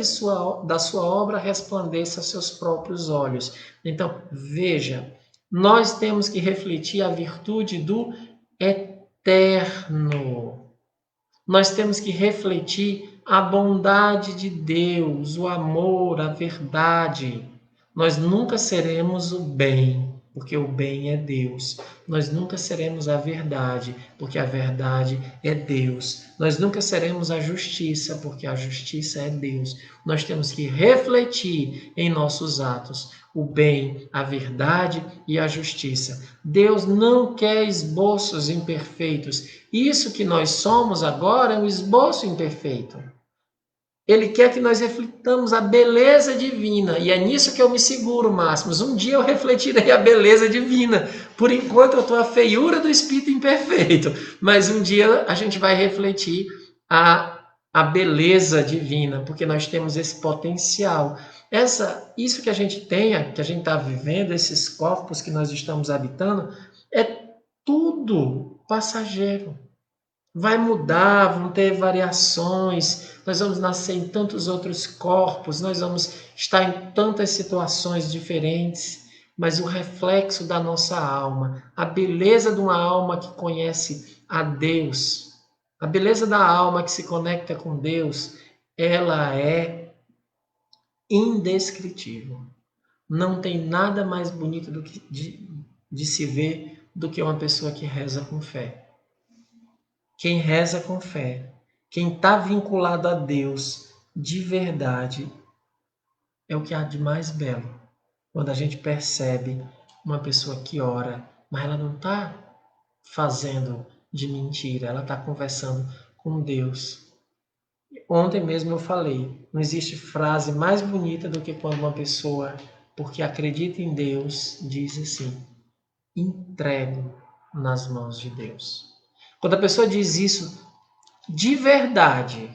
da sua obra resplandeça aos seus próprios olhos. Então, veja, nós temos que refletir a virtude do Eterno. Nós temos que refletir a bondade de Deus, o amor, a verdade. Nós nunca seremos o bem, porque o bem é Deus. Nós nunca seremos a verdade, porque a verdade é Deus. Nós nunca seremos a justiça, porque a justiça é Deus. Nós temos que refletir em nossos atos o bem, a verdade e a justiça. Deus não quer esboços imperfeitos. Isso que nós somos agora é um esboço imperfeito. Ele quer que nós reflitamos a beleza divina. E é nisso que eu me seguro, Máximos. Um dia eu refletirei a beleza divina. Por enquanto eu estou a feiura do espírito imperfeito. Mas um dia a gente vai refletir a beleza divina, porque nós temos esse potencial. Isso que a gente tem, que a gente está vivendo, esses corpos que nós estamos habitando, é tudo passageiro. Vai mudar, vão ter variações, nós vamos nascer em tantos outros corpos, nós vamos estar em tantas situações diferentes, mas o reflexo da nossa alma, a beleza de uma alma que conhece a Deus, a beleza da alma que se conecta com Deus, ela é indescritível. Não tem nada mais bonito de se ver do que uma pessoa que reza com fé. Quem reza com fé, quem está vinculado a Deus de verdade, é o que há de mais belo. Quando a gente percebe uma pessoa que ora, mas ela não está fazendo de mentira, ela está conversando com Deus. Ontem mesmo eu falei, não existe frase mais bonita do que quando uma pessoa, porque acredita em Deus, diz assim: entrego nas mãos de Deus. Quando a pessoa diz isso de verdade,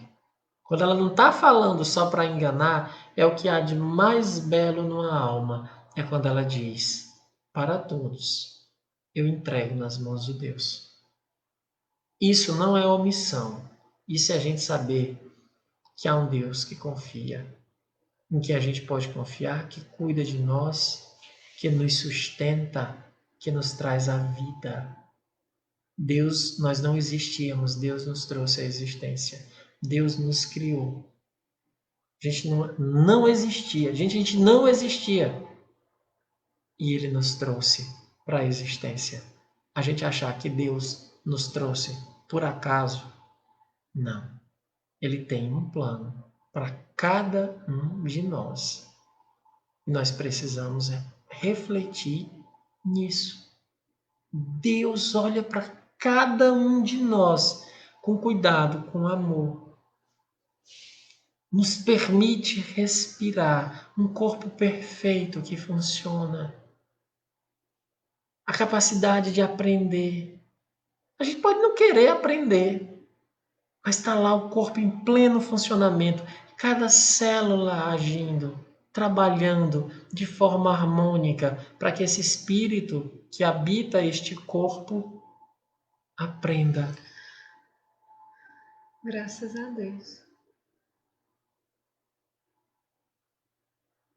quando ela não está falando só para enganar, é o que há de mais belo numa alma. É quando ela diz: para todos, eu entrego nas mãos de Deus. Isso não é omissão. Isso é a gente saber que há um Deus que confia, em que a gente pode confiar, que cuida de nós, que nos sustenta, que nos traz a vida. Deus, nós não existíamos, Deus nos trouxe à existência. Deus nos criou. A gente não existia, a gente não existia. E Ele nos trouxe para a existência. A gente achar que Deus nos trouxe por acaso, não. Ele tem um plano para cada um de nós. Nós precisamos refletir nisso. Deus olha para cada um de nós com cuidado, com amor. nos permite respirar, um corpo perfeito que funciona, a capacidade de aprender. A gente pode não querer aprender, mas está lá o corpo em pleno funcionamento, cada célula agindo, trabalhando de forma harmônica para que esse espírito que habita este corpo aprenda. Graças a Deus.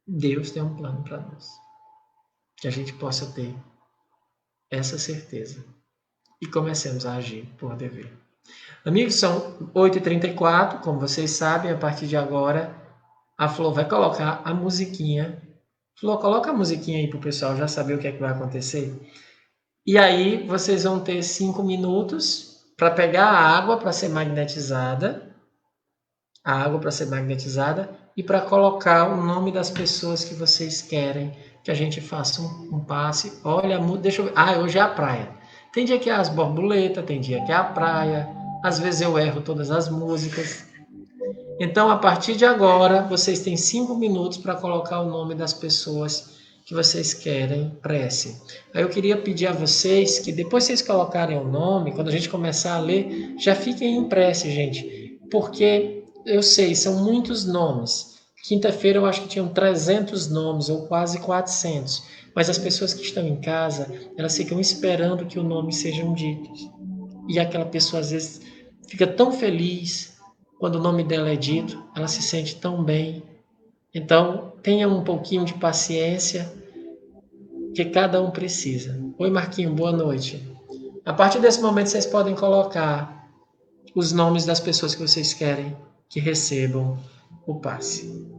Deus tem um plano para nós. Que a gente possa ter essa certeza e comecemos a agir por dever. Amigos, são 8h34, como vocês sabem, a partir de agora a Flor vai colocar a musiquinha. Flor, coloca a musiquinha aí para o pessoal já saber o que é que vai acontecer. E aí vocês vão ter 5 minutos para pegar a água para ser magnetizada, e para colocar o nome das pessoas que vocês querem que a gente faça um passe. Olha, deixa eu ver. Hoje é a praia. Tem dia que é as borboletas, tem dia que é a praia. Às vezes eu erro todas as músicas. Então, a partir de agora, vocês têm 5 minutos para colocar o nome das pessoas que vocês querem prece. Aí eu queria pedir a vocês que depois vocês colocarem o nome, quando a gente começar a ler, já fiquem em prece, gente. Porque eu sei, são muitos nomes. Quinta-feira eu acho que tinham 300 nomes, ou quase 400. Mas as pessoas que estão em casa, elas ficam esperando que o nome sejam ditos. E aquela pessoa, às vezes, fica tão feliz quando o nome dela é dito, ela se sente tão bem. Então, tenha um pouquinho de paciência, que cada um precisa. Oi, Marquinho, boa noite. A partir desse momento, vocês podem colocar os nomes das pessoas que vocês querem que recebam o passe.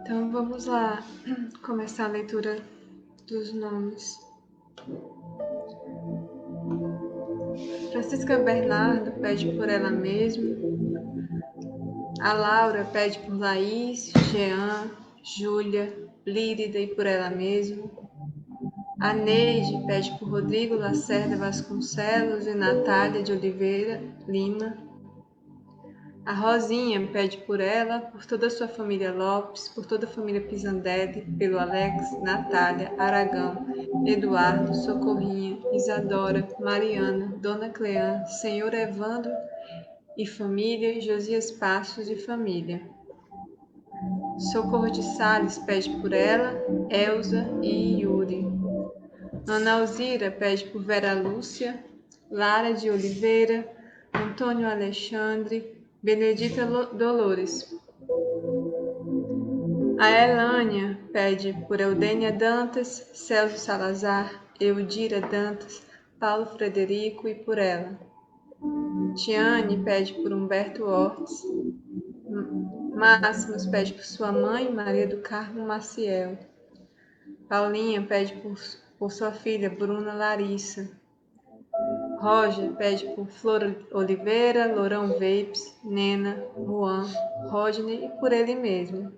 Então vamos lá começar a leitura dos nomes. Francisca Bernardo pede por ela mesma. A Laura pede por Laís, Jean, Júlia, Lírida e por ela mesma. A Neide pede por Rodrigo Lacerda Vasconcelos e Natália de Oliveira Lima. A Rosinha pede por ela, por toda a sua família Lopes, por toda a família Pisandelli, pelo Alex, Natália, Aragão, Eduardo, Socorrinha, Isadora, Mariana, Dona Cleã, Senhor Evandro e família, Josias Passos e família. Socorro de Sales pede por ela, Elza e Yuri. Ana Alzira pede por Vera Lúcia, Lara de Oliveira, Antônio Alexandre, Benedita Dolores. A Elânia pede por Eudênia Dantas, Celso Salazar, Eudira Dantas, Paulo Frederico e por ela. Tiane pede por Humberto Ortiz. Máximos pede por sua mãe, Maria do Carmo Maciel. Paulinha pede por sua filha, Bruna Larissa. Roger pede por Flor Oliveira, Lourão Vapes, Nena, Juan, Rodney e por ele mesmo.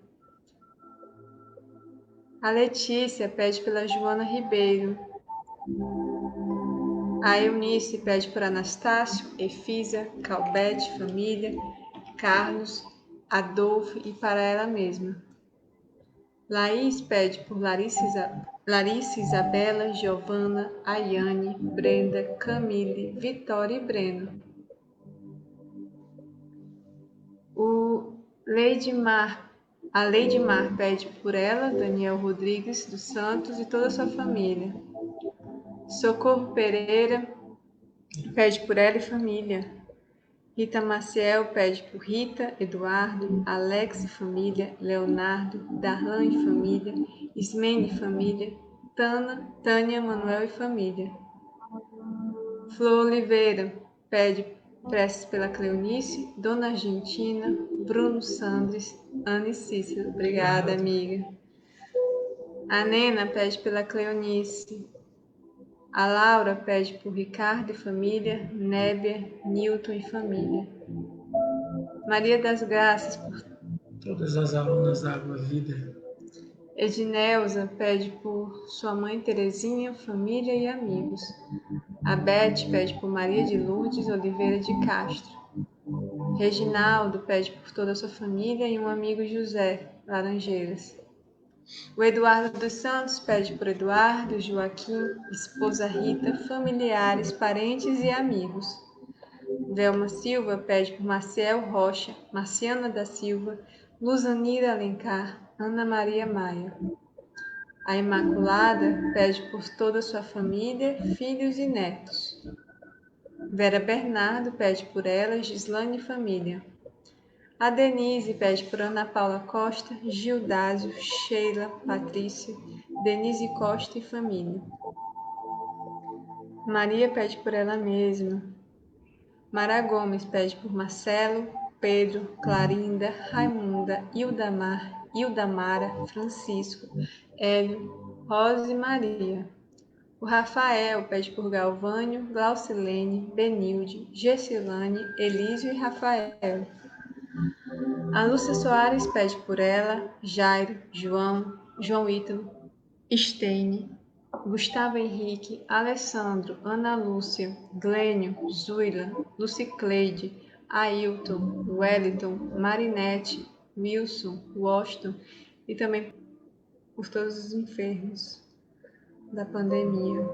A Letícia pede pela Joana Ribeiro. A Eunice pede por Anastácio, Efísia, Calbete, família, Carlos, Adolfo e para ela mesma. Laís pede por Larissa Isabela, Giovana, Ayane, Brenda, Camille, Vitória e Breno. A Lady Mar pede por ela, Daniel Rodrigues dos Santos e toda a sua família. Socorro Pereira pede por ela e família. Rita Maciel pede por Rita, Eduardo, Alex e família, Leonardo, Darlan e família, Ismene e família, Tânia, Manuel e família. Flor Oliveira pede preces pela Cleonice, Dona Argentina, Bruno Sandres, Ana e Cícero. Obrigada, amiga. A Nena pede pela Cleonice. A Laura pede por Ricardo e família, Nébia, Newton e família. Maria das Graças por Todas as alunas da Água Vida. Edneuza pede por sua mãe Terezinha, família e amigos. A Beth pede por Maria de Lourdes Oliveira de Castro. Reginaldo pede por toda a sua família e um amigo José, Laranjeiras. O Eduardo dos Santos pede por Eduardo, Joaquim, esposa Rita, familiares, parentes e amigos. Velma Silva pede por Maciel Rocha, Marciana da Silva, Luzanira Alencar, Ana Maria Maia. A Imaculada pede por toda a sua família, filhos e netos. Vera Bernardo pede por ela, Gislane e família. A Denise pede por Ana Paula Costa, Gildásio, Sheila, Patrícia, Denise Costa e família. Maria pede por ela mesma. Mara Gomes pede por Marcelo, Pedro, Clarinda, Raimunda, Ildamara, Francisco, Hélio, Rosa e Maria. O Rafael pede por Galvânio, Glaucilene, Benilde, Gessilane, Elísio e Rafael. A Lúcia Soares pede por ela, Jairo, João Ítalo, Steine, Gustavo Henrique, Alessandro, Ana Lúcia, Glênio, Zuila, Lucicleide, Ailton, Wellington, Marinete, Wilson, Washington e também por todos os enfermos da pandemia.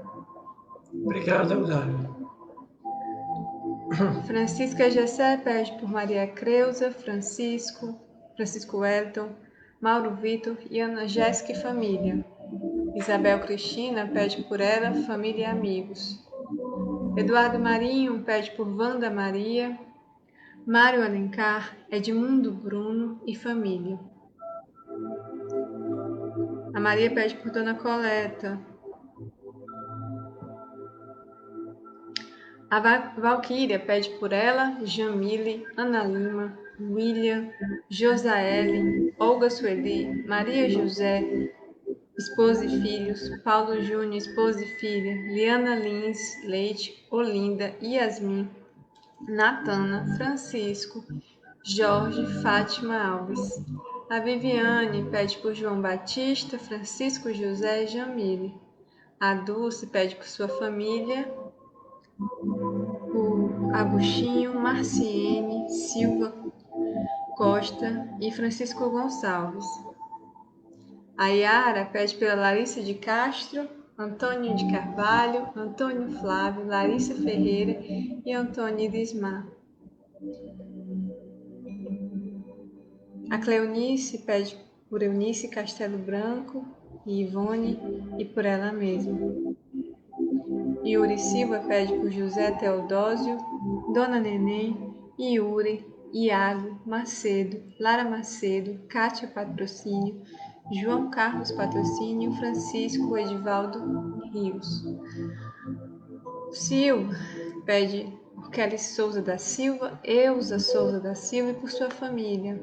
Obrigado, Eudálio. Francisca Gessé pede por Maria Creuza, Francisco Wellington, Mauro Vitor e Ana Jéssica e família. Isabel Cristina pede por ela, família e amigos. Eduardo Marinho pede por Wanda Maria, Mário Alencar, Edmundo Bruno e família. A Maria pede por Dona Coleta. A Valquíria pede por ela, Jamile, Ana Lima, William, Josaele, Olga Sueli, Maria José, esposa e filhos, Paulo Júnior, esposa e filha, Liana Lins, Leite, Olinda, Yasmin, Natana, Francisco, Jorge, Fátima Alves. A Viviane pede por João Batista, Francisco José e Jamile. A Dulce pede por sua família, por Agostinho, Marciene, Silva Costa e Francisco Gonçalves. A Yara pede pela Larissa de Castro, Antônio de Carvalho, Antônio Flávio, Larissa Ferreira e Antônio Idismar. A Cleonice pede por Eunice Castelo Branco e Ivone e por ela mesma. Yuri Silva pede por José Teodósio, Dona Neném, Yuri, Iago, Macedo, Lara Macedo, Kátia Patrocínio, João Carlos Patrocínio, Francisco Edivaldo Rios. Sil pede por Kelly Souza da Silva, Eusa Souza da Silva e por sua família.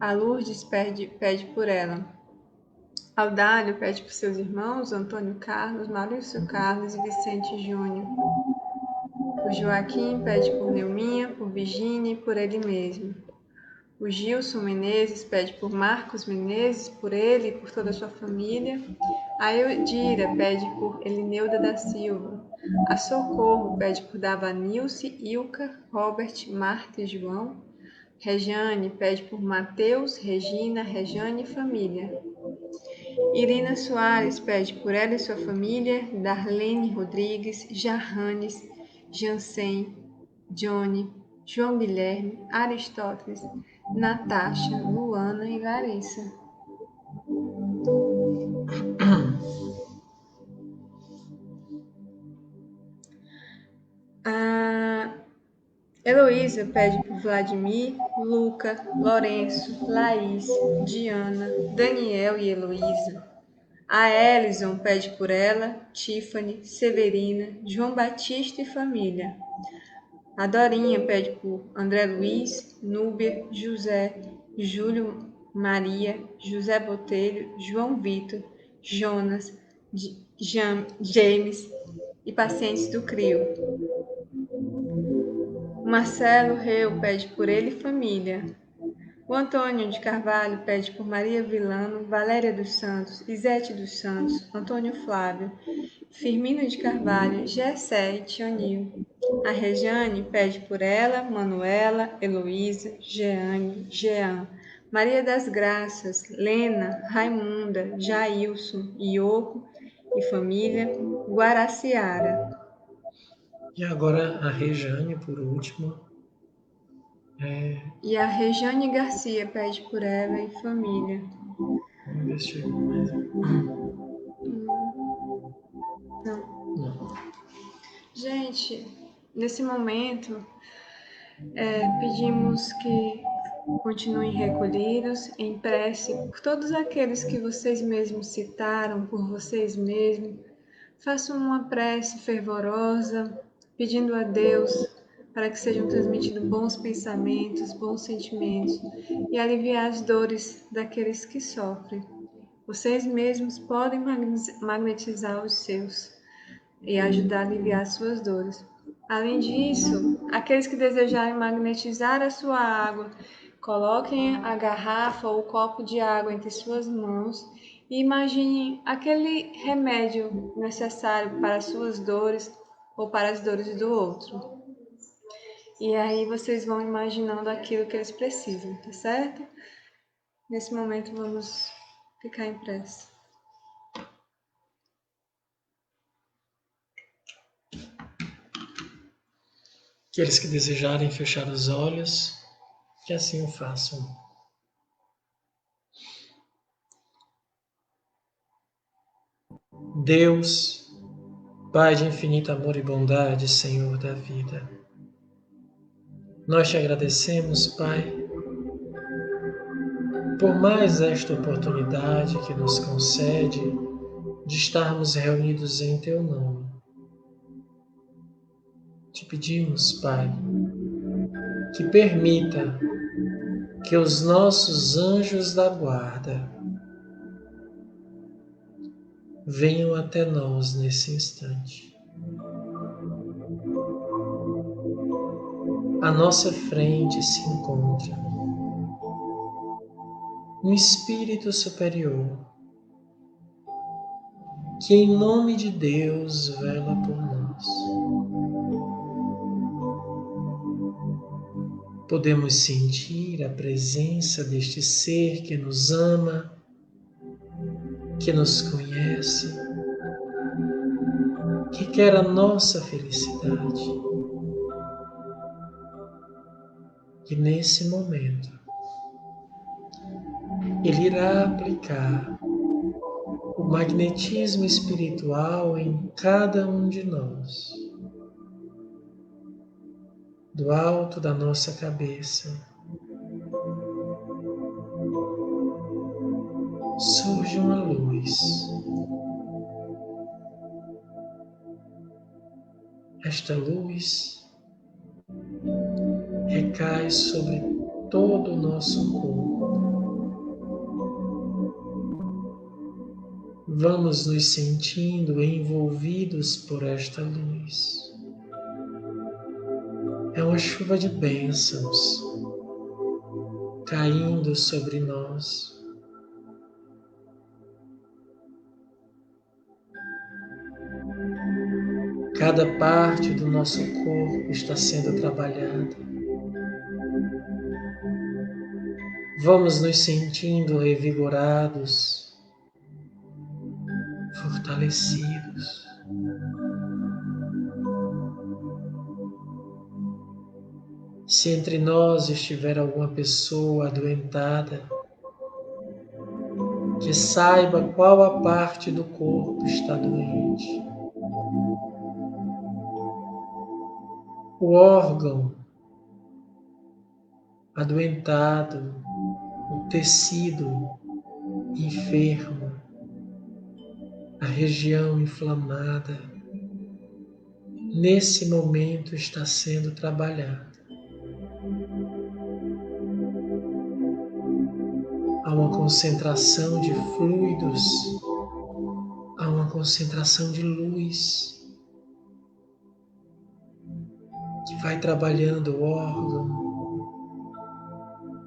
A Lourdes pede por ela. Audálio pede por seus irmãos, Antônio Carlos, Maurício Carlos e Vicente Júnior. O Joaquim pede por Neuminha, por Virgínia e por ele mesmo. O Gilson Menezes pede por Marcos Menezes, por ele e por toda a sua família. A Eudira pede por Elineuda da Silva. A Socorro pede por Davanilce, Ilka, Robert, Marta e João. Regiane pede por Mateus, Regina, Regiane e família. Irina Soares pede por ela e sua família, Darlene Rodrigues, Jarranes, Jansen, Johnny, João Guilherme, Aristóteles, Natasha, Luana e Larissa. A Heloísa pede por Vladimir, Luca, Lourenço, Laís, Diana, Daniel e Heloísa. A Elison pede por ela, Tiffany, Severina, João Batista e família. A Dorinha pede por André Luiz, Núbia, José, Júlio Maria, José Botelho, João Vitor, Jonas, James e pacientes do CRIO. O Marcelo Reu pede por ele e família. O Antônio de Carvalho pede por Maria Vilano, Valéria dos Santos, Isete dos Santos, Antônio Flávio, Firmino de Carvalho, Gessé e Tionil. A Regiane pede por ela, Manuela, Heloísa, Jeane, Jean, Maria das Graças, Lena, Raimunda, Jailson, Ioco e família, Guaraciara. E agora a Rejane, por último. E a Regiane Garcia pede por ela e família. Vamos ver se chegou mais. Não. Gente, nesse momento, pedimos que continuem recolhidos em prece por todos aqueles que vocês mesmos citaram, por vocês mesmos. Façam uma prece fervorosa, pedindo a Deus para que sejam transmitidos bons pensamentos, bons sentimentos e aliviar as dores daqueles que sofrem. Vocês mesmos podem magnetizar os seus e ajudar a aliviar suas dores. Além disso, aqueles que desejarem magnetizar a sua água, coloquem a garrafa ou o copo de água entre suas mãos e imaginem aquele remédio necessário para as suas dores ou para as dores do outro. E aí vocês vão imaginando aquilo que eles precisam, tá certo? Nesse momento vamos ficar em prece. Aqueles que desejarem fechar os olhos, que assim o façam. Deus, Pai de infinito amor e bondade, Senhor da vida, nós te agradecemos, Pai, por mais esta oportunidade que nos concede de estarmos reunidos em Teu nome. Te pedimos, Pai, que permita que os nossos anjos da guarda venham até nós nesse instante. À nossa frente se encontra um espírito superior que, em nome de Deus, vela por nós. Podemos sentir a presença deste ser que nos ama, que nos conhece, que quer a nossa felicidade. E nesse momento, Ele irá aplicar o magnetismo espiritual em cada um de nós. Do alto da nossa cabeça, surge uma luz. Esta luz recai sobre todo o nosso corpo. Vamos nos sentindo envolvidos por esta luz. É uma chuva de bênçãos caindo sobre nós. Cada parte do nosso corpo está sendo trabalhada. Vamos nos sentindo revigorados, fortalecidos. Se entre nós estiver alguma pessoa adoentada, que saiba qual a parte do corpo está doente. O órgão adoentado, o tecido enfermo, a região inflamada, nesse momento está sendo trabalhada. Há uma concentração de fluidos, há uma concentração de luz que vai trabalhando o órgão,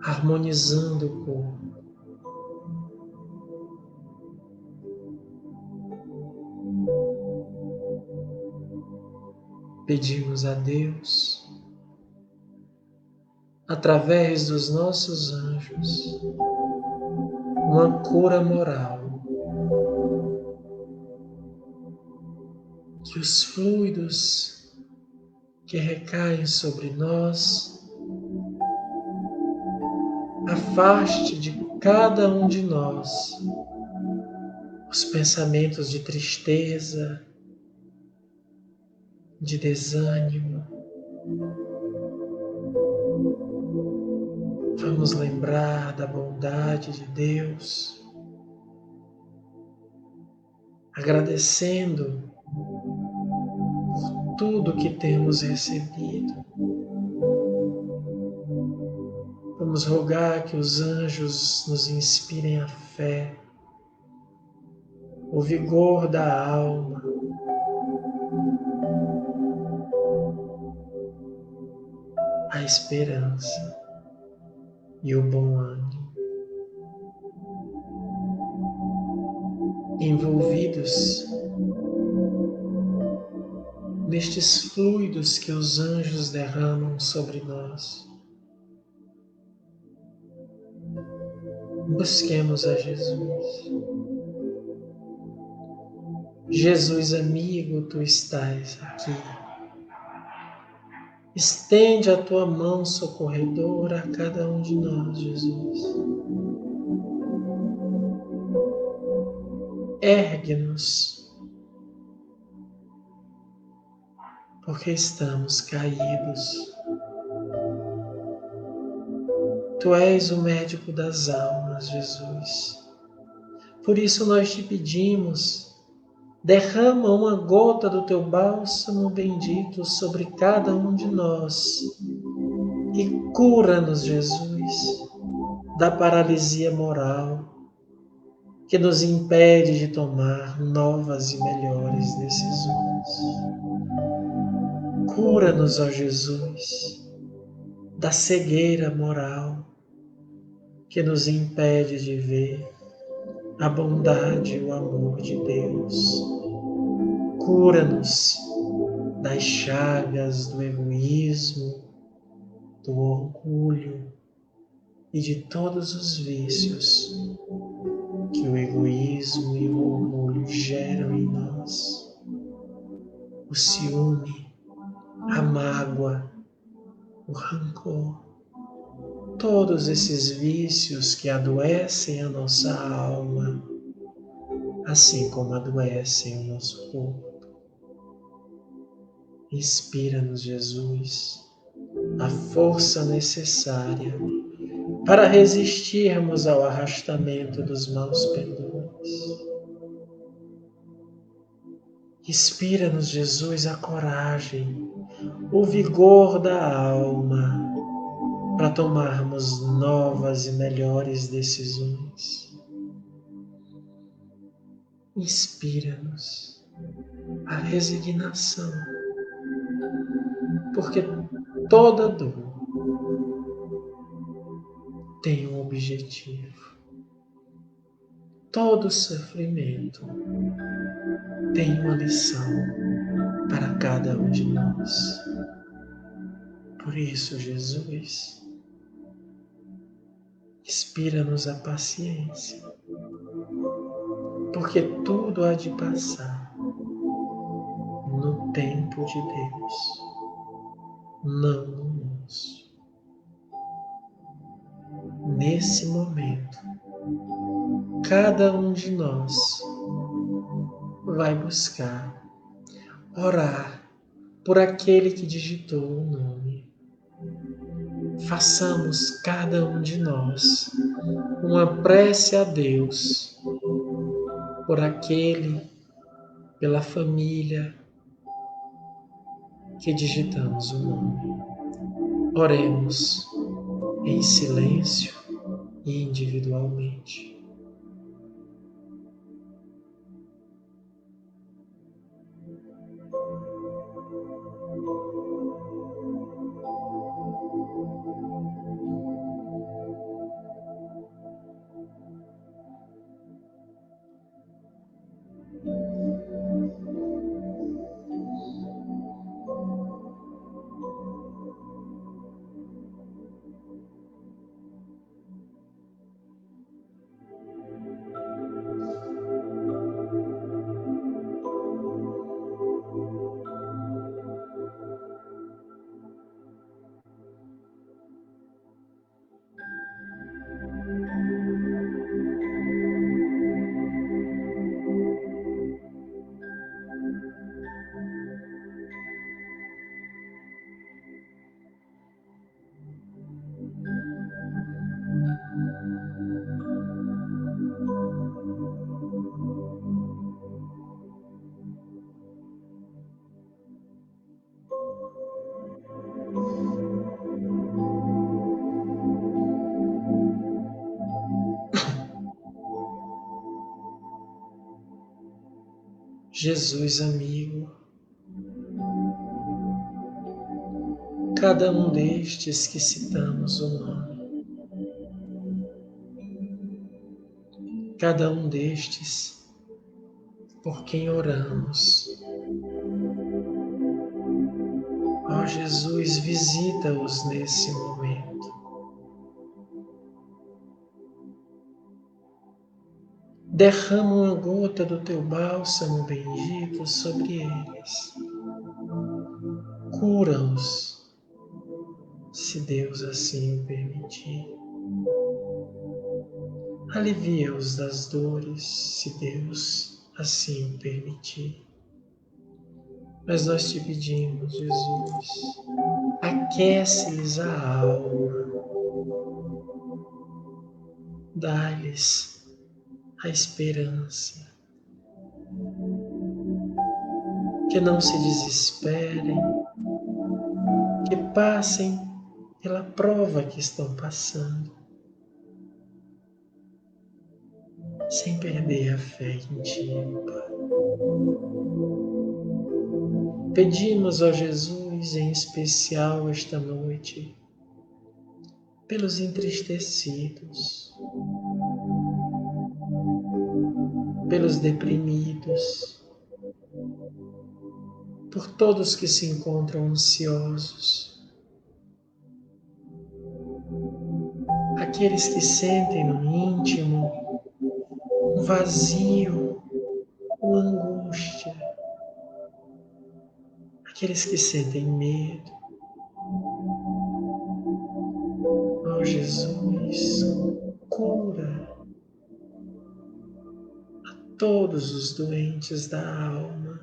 harmonizando o corpo. Pedimos a Deus, através dos nossos anjos, uma cura moral, que os fluidos que recaem sobre nós afaste de cada um de nós os pensamentos de tristeza, de desânimo. Vamos lembrar da bondade de Deus, agradecendo por tudo que temos recebido. Vamos rogar que os anjos nos inspirem a fé, o vigor da alma, a esperança e o bom ânimo. Envolvidos nestes fluidos que os anjos derramam sobre nós, busquemos a Jesus. Jesus amigo, tu estás aqui. Estende a tua mão socorredora a cada um de nós, Jesus. Ergue-nos, porque estamos caídos. Tu és o médico das almas, Jesus. Por isso nós te pedimos, derrama uma gota do teu bálsamo bendito sobre cada um de nós e cura-nos, Jesus, da paralisia moral que nos impede de tomar novas e melhores decisões. Cura-nos, ó Jesus, da cegueira moral que nos impede de ver a bondade e o amor de Deus. Cura-nos das chagas do egoísmo, do orgulho e de todos os vícios que o egoísmo e o orgulho geram em nós. O ciúme, a mágoa, o rancor, todos esses vícios que adoecem a nossa alma, assim como adoecem o nosso corpo. Inspira-nos, Jesus, a força necessária para resistirmos ao arrastamento dos maus pendores. Inspira-nos, Jesus, a coragem, o vigor da alma para tomarmos novas e melhores decisões. Inspira-nos a resignação, porque toda dor tem um objetivo. Todo sofrimento tem uma lição para cada um de nós. Por isso, Jesus, inspira-nos a paciência, porque tudo há de passar no tempo de Deus, não no nosso. Nesse momento, cada um de nós vai buscar orar por aquele que digitou o nome. Façamos cada um de nós uma prece a Deus por aquele, pela família que digitamos o nome. Oremos em silêncio e individualmente. Jesus amigo, cada um destes que citamos o nome, cada um destes por quem oramos. Ó Jesus, visita-os nesse momento. Derrama uma gota do teu bálsamo bendito sobre eles. Cura-os se Deus assim o permitir. Alivia-os das dores, se Deus assim o permitir. Mas nós te pedimos, Jesus, aquece-lhes a alma, dá-lhes a esperança, que não se desesperem, que passem pela prova que estão passando, sem perder a fé em Ti, Pai. Pedimos, ó Jesus, em especial esta noite, pelos entristecidos, pelos deprimidos, por todos que se encontram ansiosos, aqueles que sentem no íntimo um vazio, uma angústia, aqueles que sentem medo. Ó Jesus, cura todos os doentes da alma,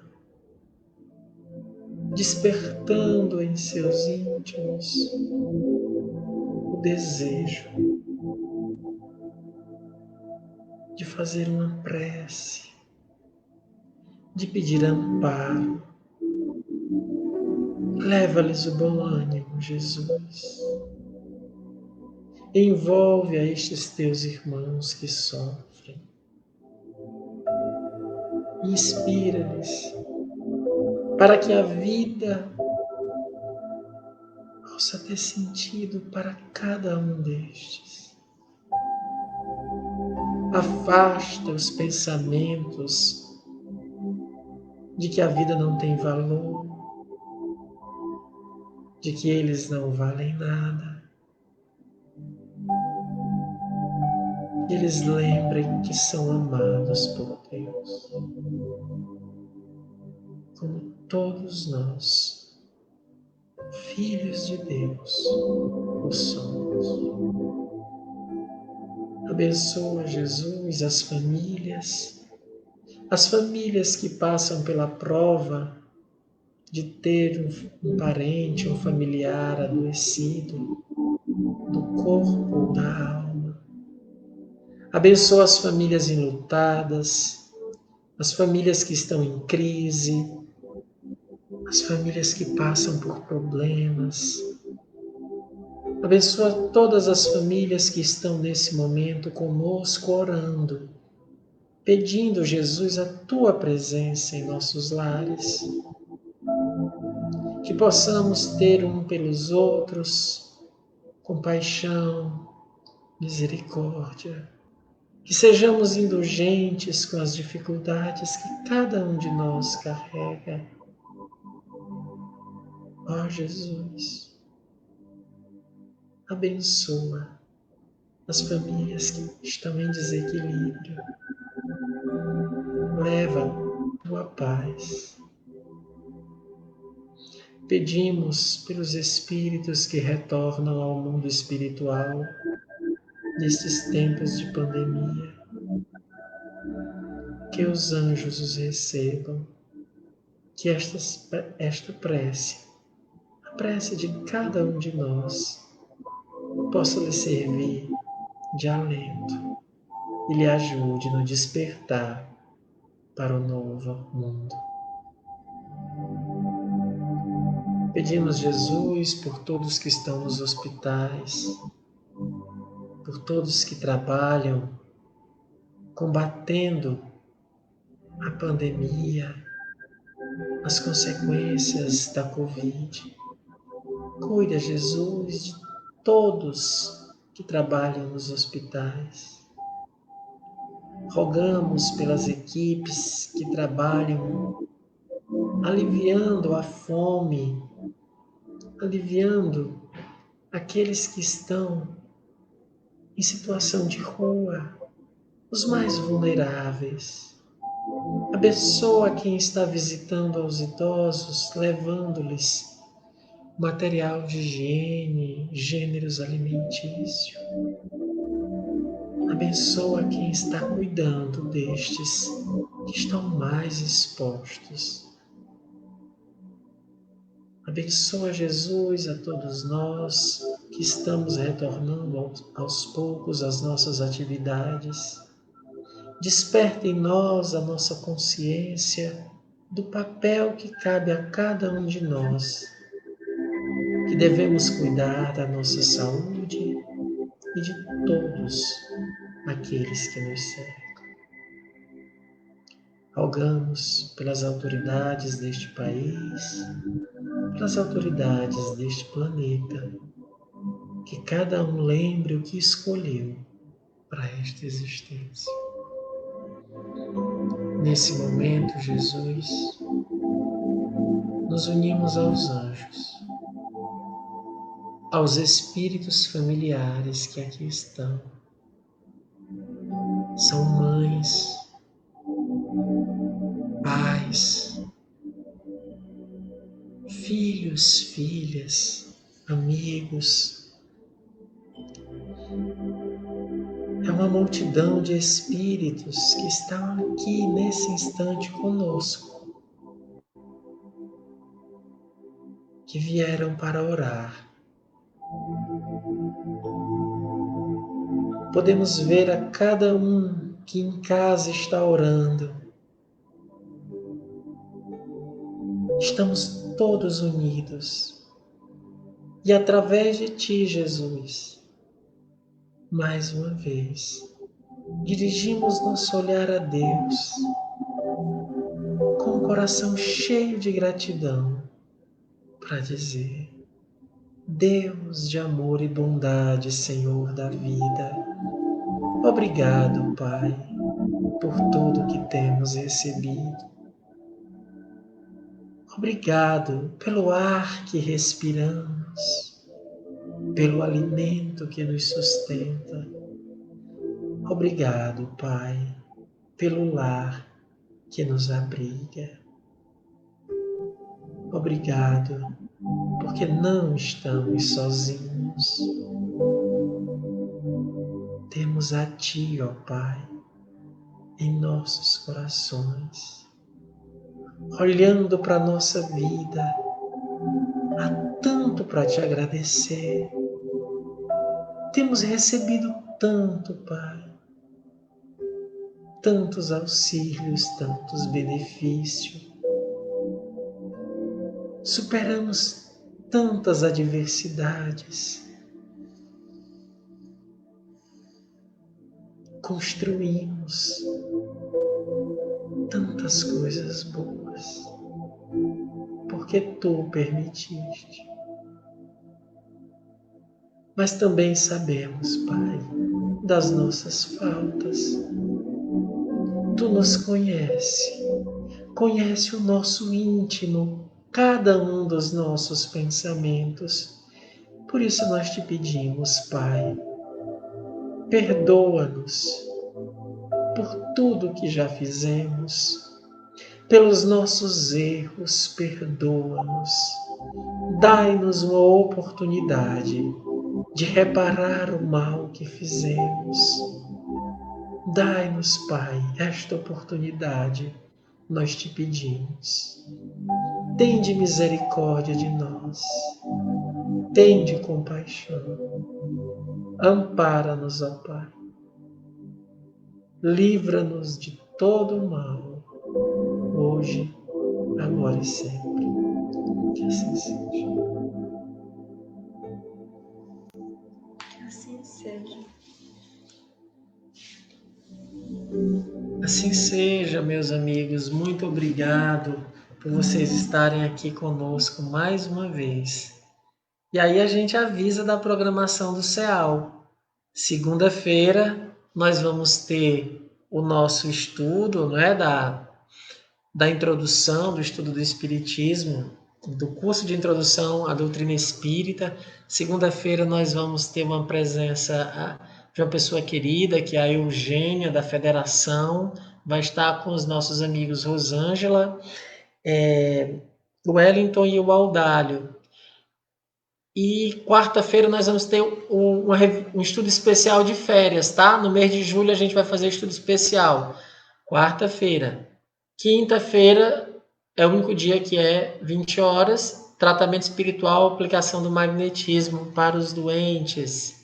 despertando em seus íntimos o desejo de fazer uma prece, de pedir amparo. Leva-lhes o bom ânimo, Jesus. Envolve a estes teus irmãos que sofrem. Inspira-lhes para que a vida possa ter sentido para cada um destes. Afasta os pensamentos de que a vida não tem valor, de que eles não valem nada. Que eles lembrem que são amados por Deus, como todos nós, filhos de Deus, o somos. Abençoa, Jesus, as famílias que passam pela prova de ter um parente, um familiar adoecido, do corpo ou da alma. Abençoa as famílias enlutadas, as famílias que estão em crise, as famílias que passam por problemas. Abençoa todas as famílias que estão nesse momento conosco orando, pedindo, Jesus, a Tua presença em nossos lares. Que possamos ter um pelos outros compaixão, misericórdia. Que sejamos indulgentes com as dificuldades que cada um de nós carrega. Ó Jesus, abençoa as famílias que estão em desequilíbrio. Leva Tua paz. Pedimos pelos espíritos que retornam ao mundo espiritual nestes tempos de pandemia, que os anjos os recebam, que esta prece, a prece de cada um de nós, possa lhe servir de alento e lhe ajude no despertar para o novo mundo. Pedimos, Jesus, por todos que estão nos hospitais, por todos que trabalham combatendo a pandemia, as consequências da Covid. Cuida, Jesus, de todos que trabalham nos hospitais. Rogamos pelas equipes que trabalham aliviando a fome, aliviando aqueles que estão em situação de rua, os mais vulneráveis. Abençoa quem está visitando aos idosos, levando-lhes material de higiene, gêneros alimentícios. Abençoa quem está cuidando destes que estão mais expostos. Abençoa, Jesus, a todos nós que estamos retornando aos poucos às nossas atividades. Desperta em nós a nossa consciência do papel que cabe a cada um de nós, que devemos cuidar da nossa saúde e de todos aqueles que nos cercam. Rogamos pelas autoridades deste país, pelas autoridades deste planeta, que cada um lembre o que escolheu para esta existência. Nesse momento, Jesus, nos unimos aos anjos, aos espíritos familiares que aqui estão. São mães, pais, filhos, filhas, amigos. É uma multidão de espíritos que estão aqui nesse instante conosco, que vieram para orar. Podemos ver a cada um que em casa está orando. Estamos todos unidos. E através de Ti, Jesus, mais uma vez, dirigimos nosso olhar a Deus, com o coração cheio de gratidão, para dizer: Deus de amor e bondade, Senhor da vida, obrigado, Pai, por tudo que temos recebido. Obrigado pelo ar que respiramos, pelo alimento que nos sustenta. Obrigado, Pai, pelo lar que nos abriga. Obrigado, porque não estamos sozinhos. Temos a Ti, ó Pai, em nossos corações. Olhando para a nossa vida, há tanto para Te agradecer. Temos recebido tanto, Pai, tantos auxílios, tantos benefícios. Superamos tantas adversidades. Construímos tantas coisas boas, porque Tu permitiste. Mas também sabemos, Pai, das nossas faltas. Tu nos conhece o nosso íntimo, cada um dos nossos pensamentos. Por isso nós Te pedimos, Pai, perdoa-nos por tudo que já fizemos, pelos nossos erros, perdoa-nos. Dai-nos uma oportunidade de reparar o mal que fizemos. Dai-nos, Pai, esta oportunidade, nós Te pedimos. Tende misericórdia de nós. Tende compaixão. Ampara-nos, ó Pai. Livra-nos de todo o mal, hoje, agora e sempre. Que assim seja. Que assim seja. Assim seja, meus amigos. Muito obrigado por vocês estarem aqui conosco mais uma vez. E aí a gente avisa da programação do CEAL. Segunda-feira nós vamos ter o nosso estudo, né, da introdução, do estudo do Espiritismo, do curso de introdução à doutrina espírita. Segunda-feira nós vamos ter uma presença de uma pessoa querida, que é a Eugênia, da Federação. Vai estar com os nossos amigos Rosângela, o Wellington e o Aldálio. E quarta-feira nós vamos ter um estudo especial de férias, tá? No mês de julho a gente vai fazer estudo especial. Quarta-feira. Quinta-feira é o único dia que é 20 horas, tratamento espiritual, aplicação do magnetismo para os doentes.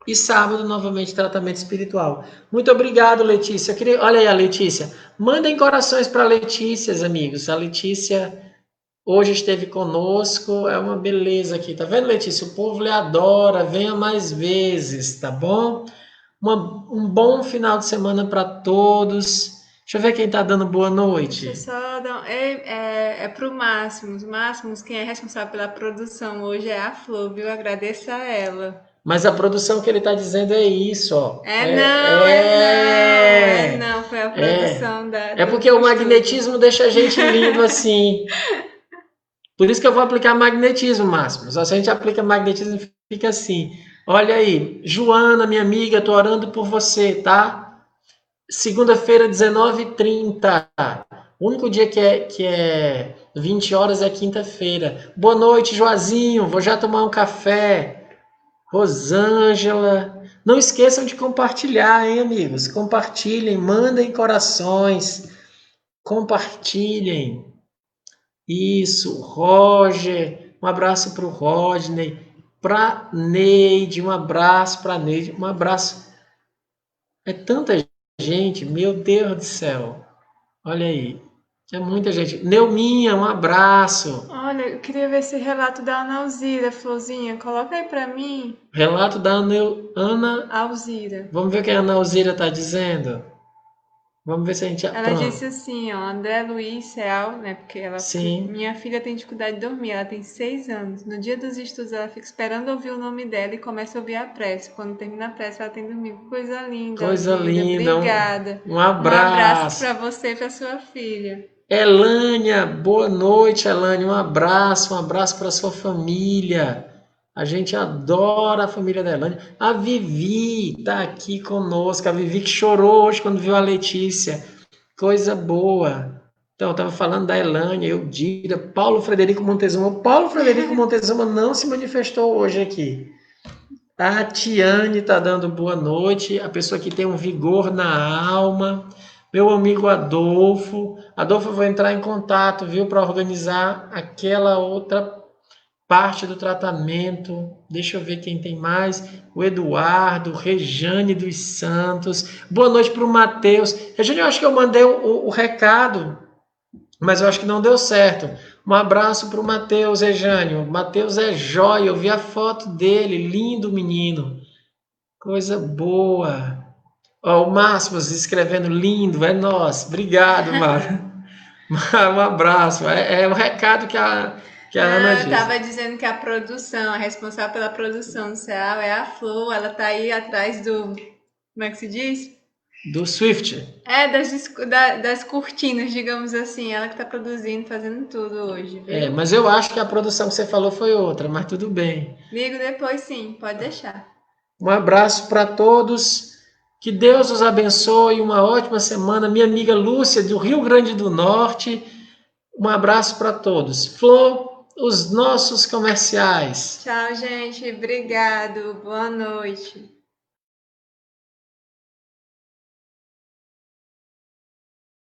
E sábado, novamente, tratamento espiritual. Muito obrigado, Letícia. Olha aí a Letícia. Mandem corações para a Letícia, amigos. A Letícia hoje esteve conosco. É uma beleza aqui. Tá vendo, Letícia? O povo lhe adora. Venha mais vezes, tá bom? Um bom final de semana para todos. Deixa eu ver quem está dando boa noite. Deixa eu só dar é para o Máximos. Máximos, quem é responsável pela produção hoje é a Flor, viu? Agradeça a ela. Mas a produção que ele está dizendo é isso, ó. Não, foi a produção da. É porque o magnetismo deixa a gente lindo assim. Por isso que eu vou aplicar magnetismo, Máximo. Só se a gente aplica magnetismo, fica assim. Olha aí, Joana, minha amiga, tô orando por você, tá? Segunda-feira, 19h30. O único dia que é 20 horas é quinta-feira. Boa noite, Joazinho. Vou já tomar um café. Rosângela. Não esqueçam de compartilhar, hein, amigos? Compartilhem, mandem corações. Compartilhem. Isso, Roger. Um abraço para o Rodney. Para Neide, um abraço para Neide. Um abraço. É tanta gente, meu Deus do céu. Olha aí. É muita gente. Neuminha, um abraço. Olha, eu queria ver esse relato da Ana Alzira, Florzinha. Coloca aí pra mim. Relato da Ana Alzira. Vamos ver o que a Ana Alzira está dizendo. Vamos ver se a gente... Ela disse assim, ó, André Luiz Ceal, né, porque ela... Sim. Minha filha tem dificuldade de dormir, ela tem 6 anos. No dia dos estudos, ela fica esperando ouvir o nome dela e começa a ouvir a prece. Quando termina a prece, ela tem que dormir. Coisa linda. Coisa linda. Obrigada. Um abraço. Um abraço para você e para sua filha. Elânia, boa noite, Elânia. Um abraço para sua família. A gente adora a família da Elânia. A Vivi está aqui conosco. A Vivi que chorou hoje quando viu a Letícia. Coisa boa. Então, eu estava falando da Elânia, Eudira, Paulo Frederico Montezuma. O Paulo Frederico Montezuma não se manifestou hoje aqui. A Tiane está dando boa noite. A pessoa que tem um vigor na alma. Meu amigo Adolfo. Adolfo, eu vou entrar em contato, viu, para organizar aquela outra parte do tratamento. Deixa eu ver quem tem mais. O Eduardo, Rejane dos Santos. Boa noite para o Matheus. Rejane, eu acho que eu mandei o recado, mas eu acho que não deu certo. Um abraço para o Matheus, Rejane. O Matheus é jóia. Eu vi a foto dele. Lindo menino. Coisa boa. Ó, o Máximos escrevendo lindo. É nós. Obrigado, Mário. Um abraço. É o recado que a Ana disse. Eu estava dizendo que a produção, a responsável pela produção do CEAL é a Flor, ela está aí atrás do... Como é que se diz? Do Swift. Das cortinas, digamos assim. Ela que está produzindo, fazendo tudo hoje. Viu? Mas eu acho que a produção que você falou foi outra, mas tudo bem. Ligo depois sim, pode deixar. Um abraço para todos. Que Deus os abençoe. Uma ótima semana. Minha amiga Lúcia, do Rio Grande do Norte. Um abraço para todos. Flor, os nossos comerciais. Tchau, gente. Obrigado. Boa noite.